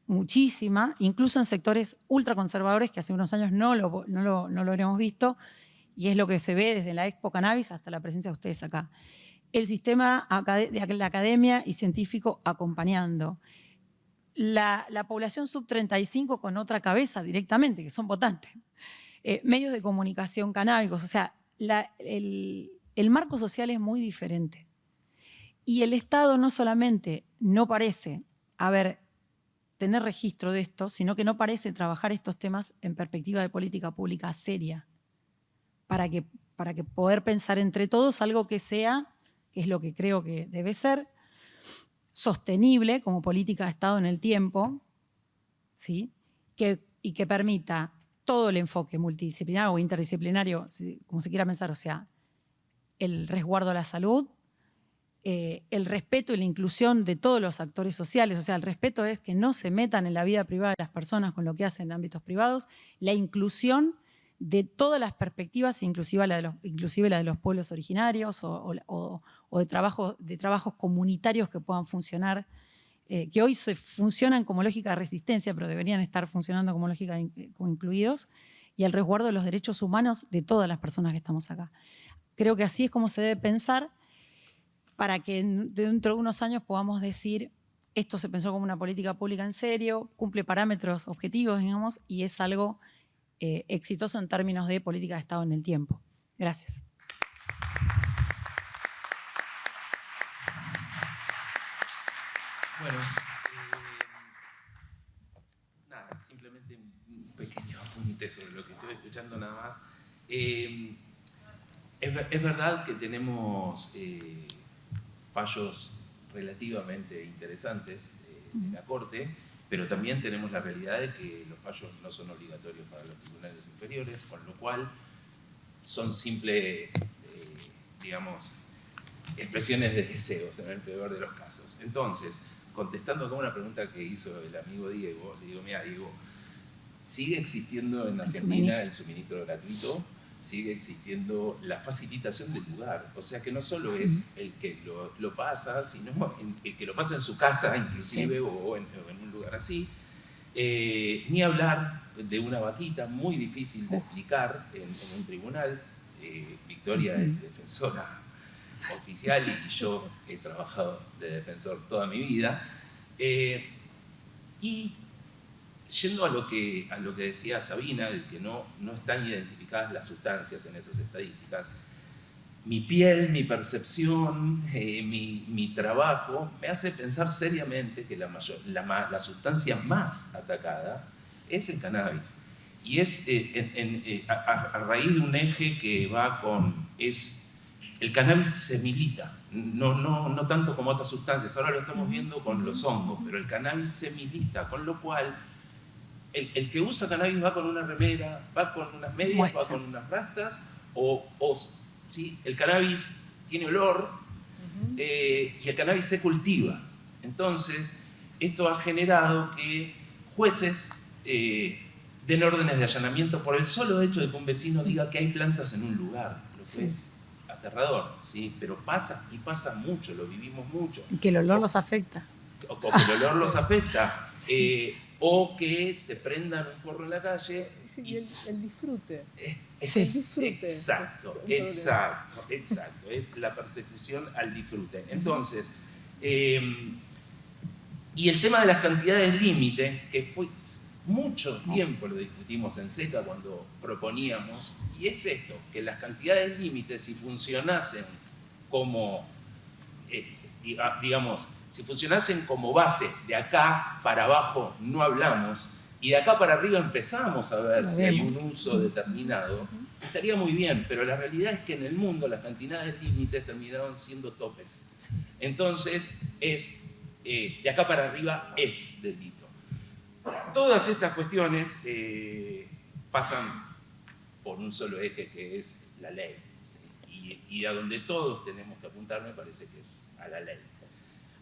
muchísima, incluso en sectores ultraconservadores que hace unos años no lo habríamos visto, y es lo que se ve desde la Expo Cannabis hasta la presencia de ustedes acá. El sistema de la academia y científico acompañando. La población sub-35 con otra cabeza directamente, que son votantes. Medios de comunicación canábicos, o sea, el marco social es muy diferente. Y el Estado no solamente no parece tener registro de esto, sino que no parece trabajar estos temas en perspectiva de política pública seria, para que poder pensar entre todos algo que sea, que es lo que creo que debe ser, sostenible como política de Estado en el tiempo, ¿sí? Y que permita todo el enfoque multidisciplinario o interdisciplinario, como se quiera pensar, o sea, el resguardo a la salud, el respeto y la inclusión de todos los actores sociales, o sea, el respeto es que no se metan en la vida privada de las personas con lo que hacen en ámbitos privados, la inclusión de todas las perspectivas, inclusive la de los pueblos originarios o de trabajos comunitarios que puedan funcionar, que hoy funcionan como lógica de resistencia, pero deberían estar funcionando como lógica como incluidos, y el resguardo de los derechos humanos de todas las personas que estamos acá. Creo que así es como se debe pensar para que dentro de unos años podamos decir esto se pensó como una política pública en serio, cumple parámetros objetivos, digamos, y es algo exitoso en términos de política de Estado en el tiempo. Gracias. nada, simplemente un pequeño apunte sobre lo que estoy escuchando nada más. Es verdad que tenemos fallos relativamente interesantes de la Corte, pero también tenemos la realidad de que los fallos no son obligatorios para los tribunales inferiores, con lo cual son simple, digamos, expresiones de deseos en el peor de los casos. Entonces, contestando con una pregunta que hizo el amigo Diego, le digo, mira, Diego, ¿sigue existiendo en Argentina el suministro gratuito? Sigue existiendo la facilitación del lugar. O sea que no solo es el que lo pasa, sino el que lo pasa en su casa, inclusive, sí, o en un lugar así. Ni hablar de una vaquita muy difícil de explicar en un tribunal. Victoria es defensora oficial y yo he trabajado de defensor toda mi vida. Y yendo a lo que decía Sabina, de que no están identificadas las sustancias en esas estadísticas, mi piel, mi percepción, mi trabajo me hace pensar seriamente que la sustancia más atacada es el cannabis. Y es a raíz de un eje que va con... el cannabis se milita, no tanto como otras sustancias, ahora lo estamos viendo con los hongos, pero el cannabis se milita, con lo cual el que usa cannabis va con una remera, va con unas medias, va con unas rastas, ¿sí? El cannabis tiene olor y el cannabis se cultiva. Entonces, esto ha generado que jueces den órdenes de allanamiento por el solo hecho de que un vecino diga que hay plantas en un lugar, lo que es aterrador, ¿sí? Pero pasa, y pasa mucho, lo vivimos mucho. Y que el olor los afecta. O que el olor los afecta. Sí. O que se prendan un porro en la calle. Sí, y el disfrute. Sí. El disfrute. Exacto. Es la persecución al disfrute. Entonces, y el tema de las cantidades límite, que fue mucho tiempo lo discutimos en SECA cuando proponíamos, y es esto, que las cantidades límite, si funcionasen como, digamos, si funcionasen como base, de acá para abajo no hablamos, y de acá para arriba empezamos a ver si hay un uso determinado, estaría muy bien, pero la realidad es que en el mundo las cantidades límites terminaron siendo topes. Entonces, de acá para arriba es delito. Todas estas cuestiones pasan por un solo eje, que es la ley, ¿sí? Y a donde todos tenemos que apuntar, me parece que es a la ley.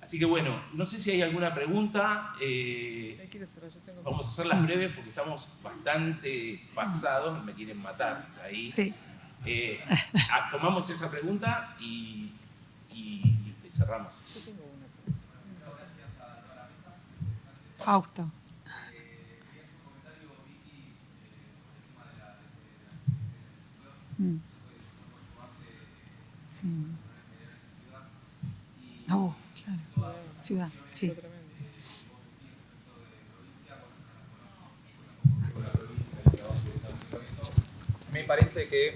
Así que bueno, no sé si hay alguna pregunta. Vamos a hacerlas breves porque estamos bastante pasados, me quieren matar ahí. Sí. Tomamos esa pregunta y cerramos. Yo tengo una pregunta. Fausto. Sí. Oh, claro. Ciudad, sí. Me parece que...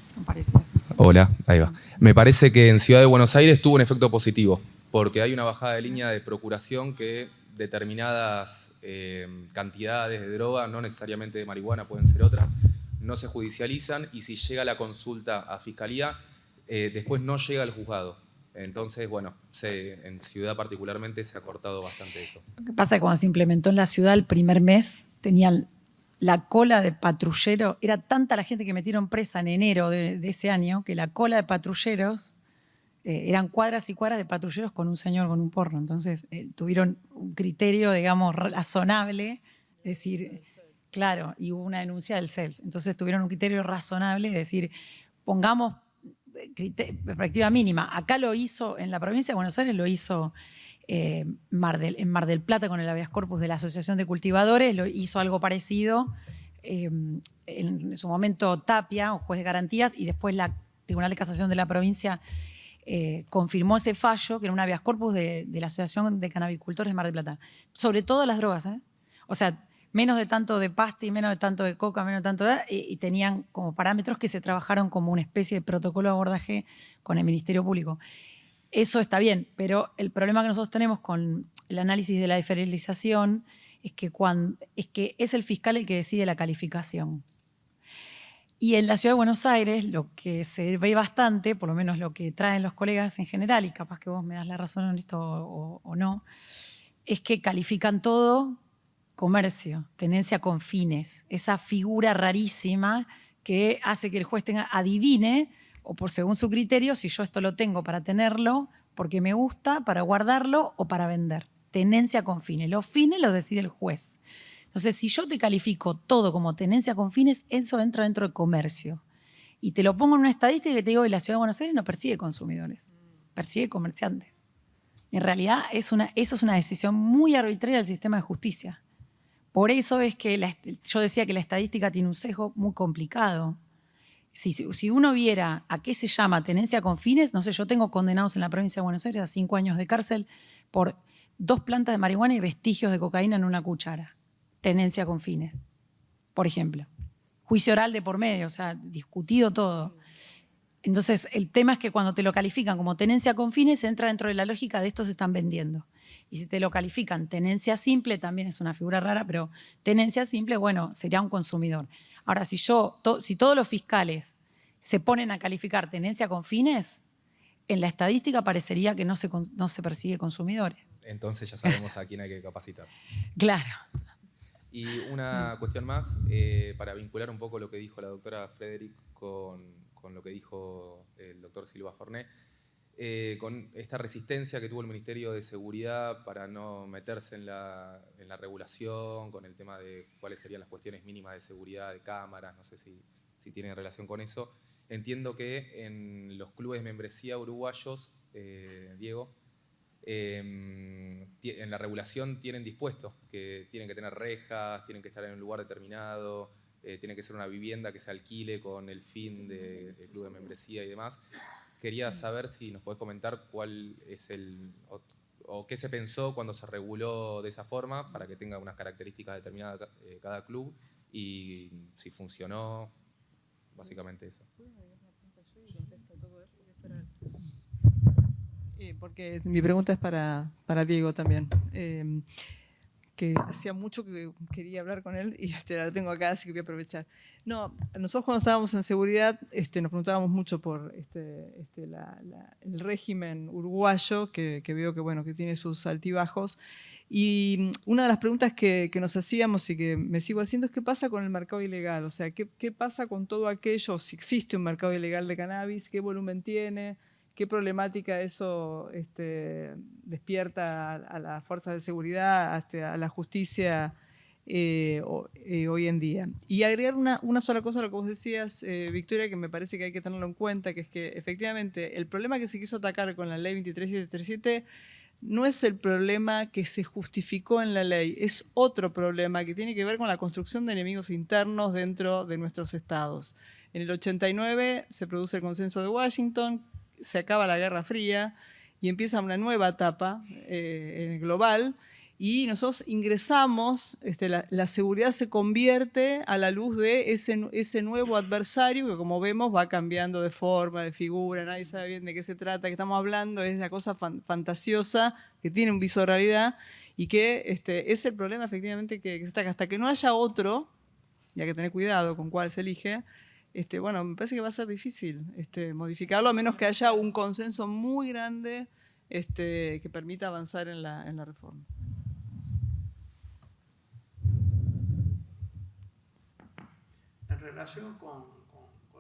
Son parecidas. Hola, ahí va. Me parece que en Ciudad de Buenos Aires tuvo un efecto positivo, porque hay una bajada de línea de procuración que determinadas cantidades de droga, no necesariamente de marihuana, pueden ser otras, no se judicializan, y si llega la consulta a Fiscalía, después no llega al juzgado. Entonces, bueno, en Ciudad particularmente se ha cortado bastante eso. Lo que pasa es que cuando se implementó en la ciudad el primer mes, tenían la cola de patrulleros, era tanta la gente que metieron presa en enero de ese año, que la cola de patrulleros, eran cuadras y cuadras de patrulleros con un señor con un porro. Entonces, tuvieron un criterio, digamos, razonable, es decir, claro, y hubo una denuncia del CELS. Entonces, tuvieron un criterio razonable, es decir, pongamos perspectiva mínima. Acá lo hizo, en la provincia de Buenos Aires lo hizo en Mar del Plata con el habeas corpus de la Asociación de Cultivadores, lo hizo algo parecido en su momento Tapia, un juez de garantías, y después la Tribunal de Casación de la provincia confirmó ese fallo, que era un habeas corpus de la Asociación de Cannabicultores de Mar del Plata. Sobre todo las drogas, o sea, menos de tanto de pasta y menos de tanto de coca, menos de tanto de... Y tenían como parámetros que se trabajaron como una especie de protocolo de abordaje con el Ministerio Público. Eso está bien, pero el problema que nosotros tenemos con el análisis de la desfederalización es que es el fiscal el que decide la calificación. Y en la Ciudad de Buenos Aires lo que se ve bastante, por lo menos lo que traen los colegas en general, y capaz que vos me das la razón en esto o no, es que califican todo comercio, tenencia con fines, esa figura rarísima que hace que el juez adivine, o por según su criterio, si yo esto lo tengo para tenerlo, porque me gusta, para guardarlo o para vender. Tenencia con fines. Los fines los decide el juez. Entonces, si yo te califico todo como tenencia con fines, eso entra dentro de comercio. Y te lo pongo en una estadística que te digo que la Ciudad de Buenos Aires no persigue consumidores, persigue comerciantes. En realidad, eso es una decisión muy arbitraria del sistema de justicia. Por eso es que yo decía que la estadística tiene un sesgo muy complicado. Si uno viera a qué se llama tenencia con fines, no sé, yo tengo condenados en la provincia de Buenos Aires a 5 años de cárcel por 2 plantas de marihuana y vestigios de cocaína en una cuchara. Tenencia con fines, por ejemplo. Juicio oral de por medio, o sea, discutido todo. Entonces, el tema es que cuando te lo califican como tenencia con fines, entra dentro de la lógica de estos se están vendiendo. Y si te lo califican tenencia simple, también es una figura rara, pero tenencia simple, bueno, sería un consumidor. Ahora, si todos los fiscales se ponen a calificar tenencia con fines, en la estadística parecería que no se persigue consumidores. Entonces ya sabemos a quién hay que capacitar. Claro. Y una cuestión más, para vincular un poco lo que dijo la doctora Frederick con lo que dijo el doctor Silva Forné, con esta resistencia que tuvo el Ministerio de Seguridad para no meterse en la regulación, con el tema de cuáles serían las cuestiones mínimas de seguridad de cámaras, no sé si tienen relación con eso. Entiendo que en los clubes de membresía uruguayos, Diego, en la regulación tienen dispuesto que tienen que tener rejas, tienen que estar en un lugar determinado, tiene que ser una vivienda que se alquile con el fin del club de membresía y demás. Quería saber si nos podés comentar cuál es o qué se pensó cuando se reguló de esa forma para que tenga unas características determinadas cada club y si funcionó, básicamente eso. Porque mi pregunta es para Diego también, que hacía mucho que quería hablar con él y lo tengo acá, así que voy a aprovechar. No, nosotros cuando estábamos en seguridad nos preguntábamos mucho por el régimen uruguayo, que veo que tiene sus altibajos, y una de las preguntas que nos hacíamos y que me sigo haciendo es qué pasa con el mercado ilegal, o sea, qué pasa con todo aquello, si existe un mercado ilegal de cannabis, qué volumen tiene, qué problemática eso despierta a las fuerzas de seguridad, a la justicia hoy en día. Y agregar una sola cosa a lo que vos decías, Victoria, que me parece que hay que tenerlo en cuenta, que es que efectivamente el problema que se quiso atacar con la ley 23737 no es el problema que se justificó en la ley, es otro problema que tiene que ver con la construcción de enemigos internos dentro de nuestros estados. En el 89 se produce el Consenso de Washington, se acaba la Guerra Fría y empieza una nueva etapa global y nosotros ingresamos, la seguridad se convierte a la luz de ese nuevo adversario que, como vemos, va cambiando de forma, de figura, nadie sabe bien de qué se trata, que estamos hablando, es una cosa fantasiosa que tiene un viso de realidad y que es el problema efectivamente que está acá. Hasta que no haya otro, y hay que tener cuidado con cuál se elige, bueno, me parece que va a ser difícil modificarlo, a menos que haya un consenso muy grande que permita avanzar en la reforma. En relación con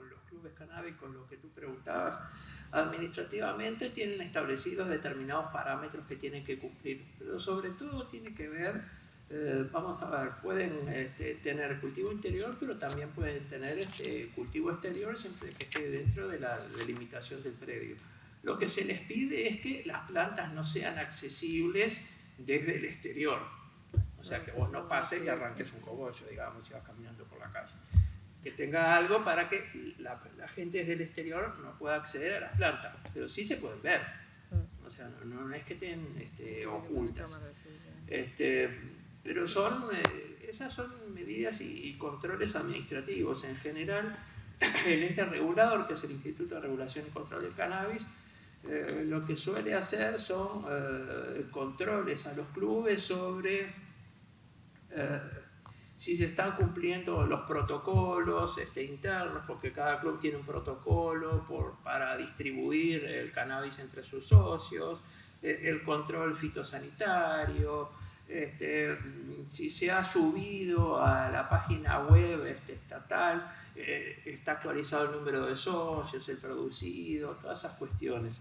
los clubes canábicos, lo que tú preguntabas, administrativamente tienen establecidos determinados parámetros que tienen que cumplir, pero sobre todo tiene que ver, vamos a ver, pueden tener cultivo interior, pero también pueden tener cultivo exterior siempre que esté dentro de la delimitación del predio. Lo que se les pide es que las plantas no sean accesibles desde el exterior. O sea, que vos no pases y arranques un cogollo, digamos, y vas caminando por la calle. Que tenga algo para que la gente desde el exterior no pueda acceder a las plantas, pero sí se pueden ver. O sea, no es que estén ocultas. Pero esas son medidas y controles administrativos. En general, el ente regulador, que es el Instituto de Regulación y Control del Cannabis, lo que suele hacer son controles a los clubes sobre si se están cumpliendo los protocolos internos, porque cada club tiene un protocolo para distribuir el cannabis entre sus socios, el control fitosanitario, si se ha subido a la página web estatal, está actualizado el número de socios, el producido, todas esas cuestiones.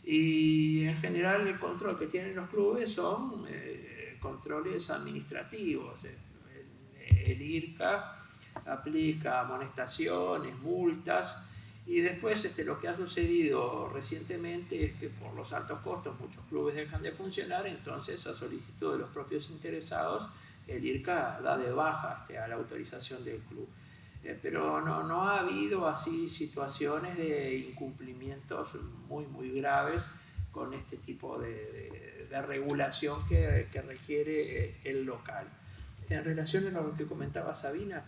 Y en general el control que tienen los clubes son controles administrativos. El IRCA aplica amonestaciones, multas, y después lo que ha sucedido recientemente es que por los altos costos muchos clubes dejan de funcionar, entonces a solicitud de los propios interesados el IRCA da de baja a la autorización del club. Pero no ha habido así situaciones de incumplimientos muy graves con este tipo de regulación que requiere el local. En relación a lo que comentaba Sabina,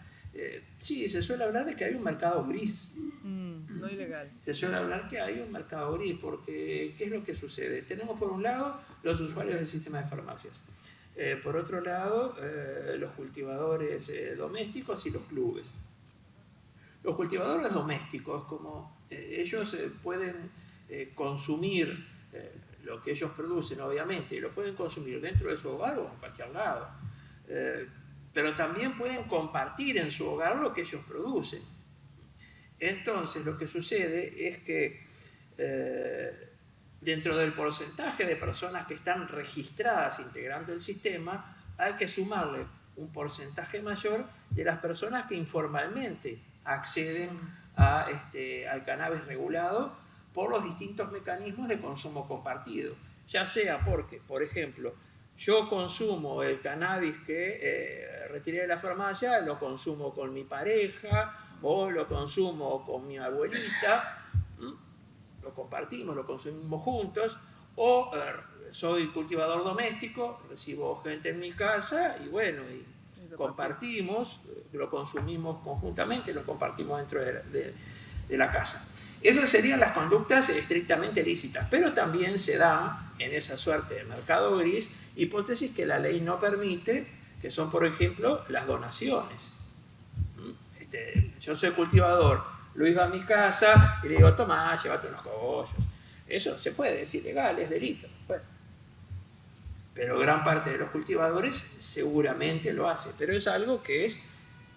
sí, se suele hablar de que hay un mercado gris. No ilegal. Se suele hablar que hay un mercado gris, porque ¿qué es lo que sucede? Tenemos por un lado los usuarios del sistema de farmacias. Por otro lado, los cultivadores domésticos y los clubes. Los cultivadores domésticos, como ellos pueden consumir lo que ellos producen, obviamente, y lo pueden consumir dentro de su hogar o en cualquier lado, pero también pueden compartir en su hogar lo que ellos producen. Entonces, lo que sucede es que dentro del porcentaje de personas que están registradas integrando el sistema, hay que sumarle un porcentaje mayor de las personas que informalmente acceden al cannabis regulado por los distintos mecanismos de consumo compartido, ya sea porque, por ejemplo, yo consumo el cannabis que retiré de la farmacia, lo consumo con mi pareja o lo consumo con mi abuelita, lo compartimos, lo consumimos juntos, o soy cultivador doméstico, recibo gente en mi casa y bueno, y compartimos, lo consumimos conjuntamente, lo compartimos dentro de la casa. Esas serían las conductas estrictamente lícitas, pero también se dan en esa suerte de mercado gris hipótesis que la ley no permite, que son, por ejemplo, las donaciones. Yo soy cultivador, Luis va a mi casa y le digo, tomá, llévate unos cogollos. Eso se puede, es ilegal, es delito. Bueno, pero gran parte de los cultivadores seguramente lo hace, pero es algo que es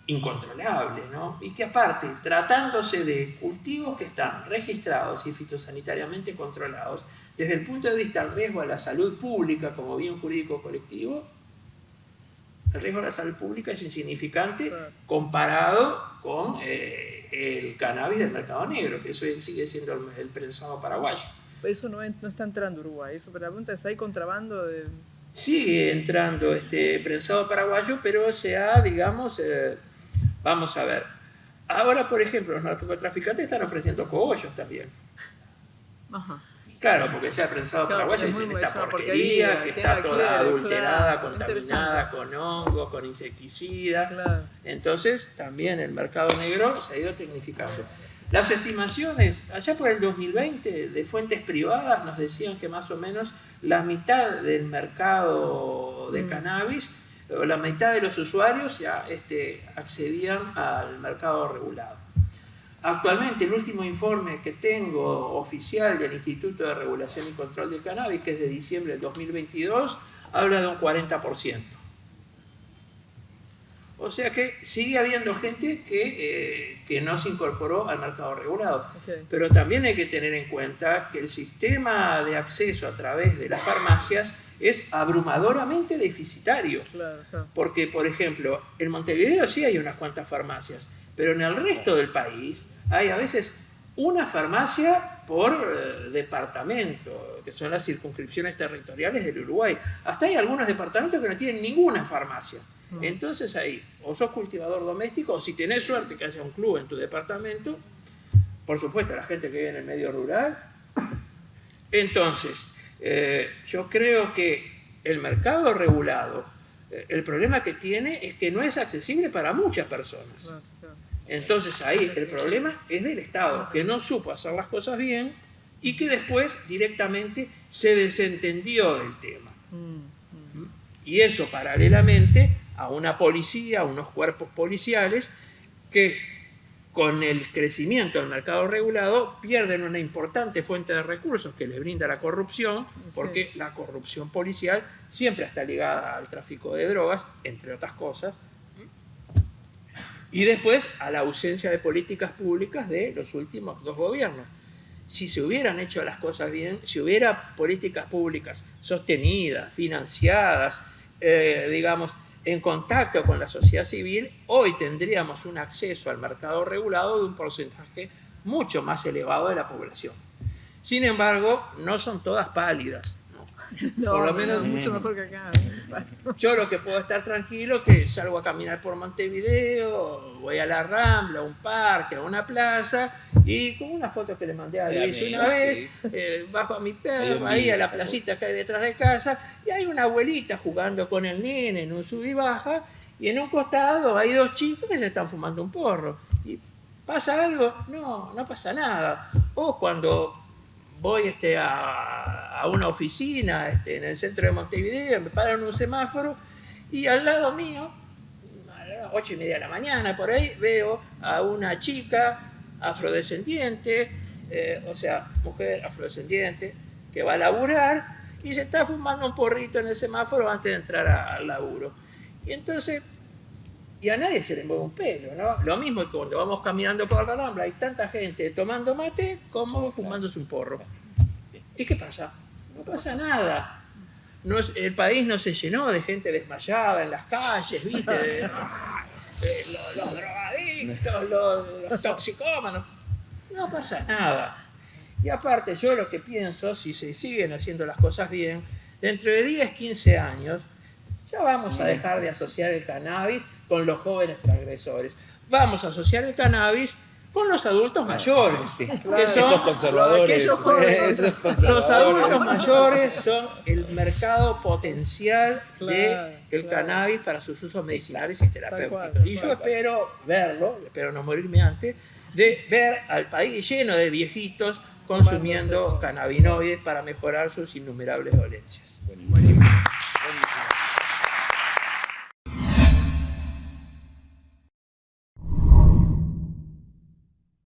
incontrolable, ¿no? Y que aparte, tratándose de cultivos que están registrados y fitosanitariamente controlados, desde el punto de vista del riesgo a la salud pública como bien jurídico colectivo, el riesgo a la salud pública es insignificante comparado con el cannabis del mercado negro, que eso sigue siendo el prensado paraguayo. Eso no está entrando a Uruguay, eso, pero la pregunta es, ¿hay contrabando de...? Sigue entrando prensado paraguayo, pero se ha, digamos, vamos a ver, ahora por ejemplo los narcotraficantes están ofreciendo cogollos también. Ajá. Claro, porque ya el prensado paraguayo dicen esta porquería, que está toda adulterada, contaminada con hongos, con insecticidas. Claro. Entonces también el mercado negro se ha ido tecnificando. Las estimaciones, allá por el 2020, de fuentes privadas nos decían que más o menos la mitad del mercado de cannabis, o la mitad de los usuarios ya accedían al mercado regulado. Actualmente, el último informe que tengo oficial del Instituto de Regulación y Control del Cannabis, que es de diciembre del 2022, habla de un 40%. O sea que sigue habiendo gente que no se incorporó al mercado regulado. Okay. Pero también hay que tener en cuenta que el sistema de acceso a través de las farmacias es abrumadoramente deficitario. Claro. Porque, por ejemplo, en Montevideo sí hay unas cuantas farmacias, pero en el resto del país hay a veces una farmacia por departamento, que son las circunscripciones territoriales del Uruguay. Hasta hay algunos departamentos que no tienen ninguna farmacia. Entonces ahí, o sos cultivador doméstico, o si tenés suerte que haya un club en tu departamento, por supuesto la gente que vive en el medio rural. Entonces, yo creo que el mercado regulado, el problema que tiene es que no es accesible para muchas personas. Entonces ahí el problema es del Estado, que no supo hacer las cosas bien y que después directamente se desentendió del tema. Y eso paralelamente a una policía, a unos cuerpos policiales que con el crecimiento del mercado regulado pierden una importante fuente de recursos que les brinda la corrupción, porque la corrupción policial siempre está ligada al tráfico de drogas, entre otras cosas, y después a la ausencia de políticas públicas de los últimos 2 gobiernos. Si se hubieran hecho las cosas bien, si hubiera políticas públicas sostenidas, financiadas, digamos, en contacto con la sociedad civil, hoy tendríamos un acceso al mercado regulado de un porcentaje mucho más elevado de la población. Sin embargo, no son todas pálidas. No, por lo menos mucho mejor que acá. Yo lo que puedo estar tranquilo que salgo a caminar por Montevideo, voy a la Rambla, a un parque, a una plaza, y con una foto que le mandé a Luis una vez, bajo a mi perro, ahí a la placita que hay detrás de casa, y hay una abuelita jugando con el nene en un sub y baja, y en un costado hay 2 chicos que se están fumando un porro. ¿Y pasa algo? No, no pasa nada. O cuando voy a una oficina en el centro de Montevideo, me paran un semáforo y al lado mío, a las 8:30 de la mañana, por ahí, veo a una chica afrodescendiente, o sea, mujer afrodescendiente, que va a laburar y se está fumando un porrito en el semáforo antes de entrar al laburo. Y entonces, y a nadie se le mueve un pelo, ¿no? Lo mismo que cuando vamos caminando por la Rambla, hay tanta gente tomando mate como fumándose un porro. ¿Y qué pasa? No pasa nada. El país no se llenó de gente desmayada en las calles, ¿viste? Los drogadictos, los toxicómanos. No pasa nada. Y aparte, yo lo que pienso, si se siguen haciendo las cosas bien, dentro de 10, 15 años, ya vamos a dejar de asociar el cannabis con los jóvenes transgresores. Vamos a asociar el cannabis con los adultos mayores. Sí, que son esos conservadores. Los adultos mayores son el mercado potencial del cannabis para sus usos medicinales y terapéuticos. Y yo espero verlo, espero no morirme antes, de ver al país lleno de viejitos consumiendo cannabinoides para mejorar sus innumerables dolencias. Buenísimo. Buenísimo.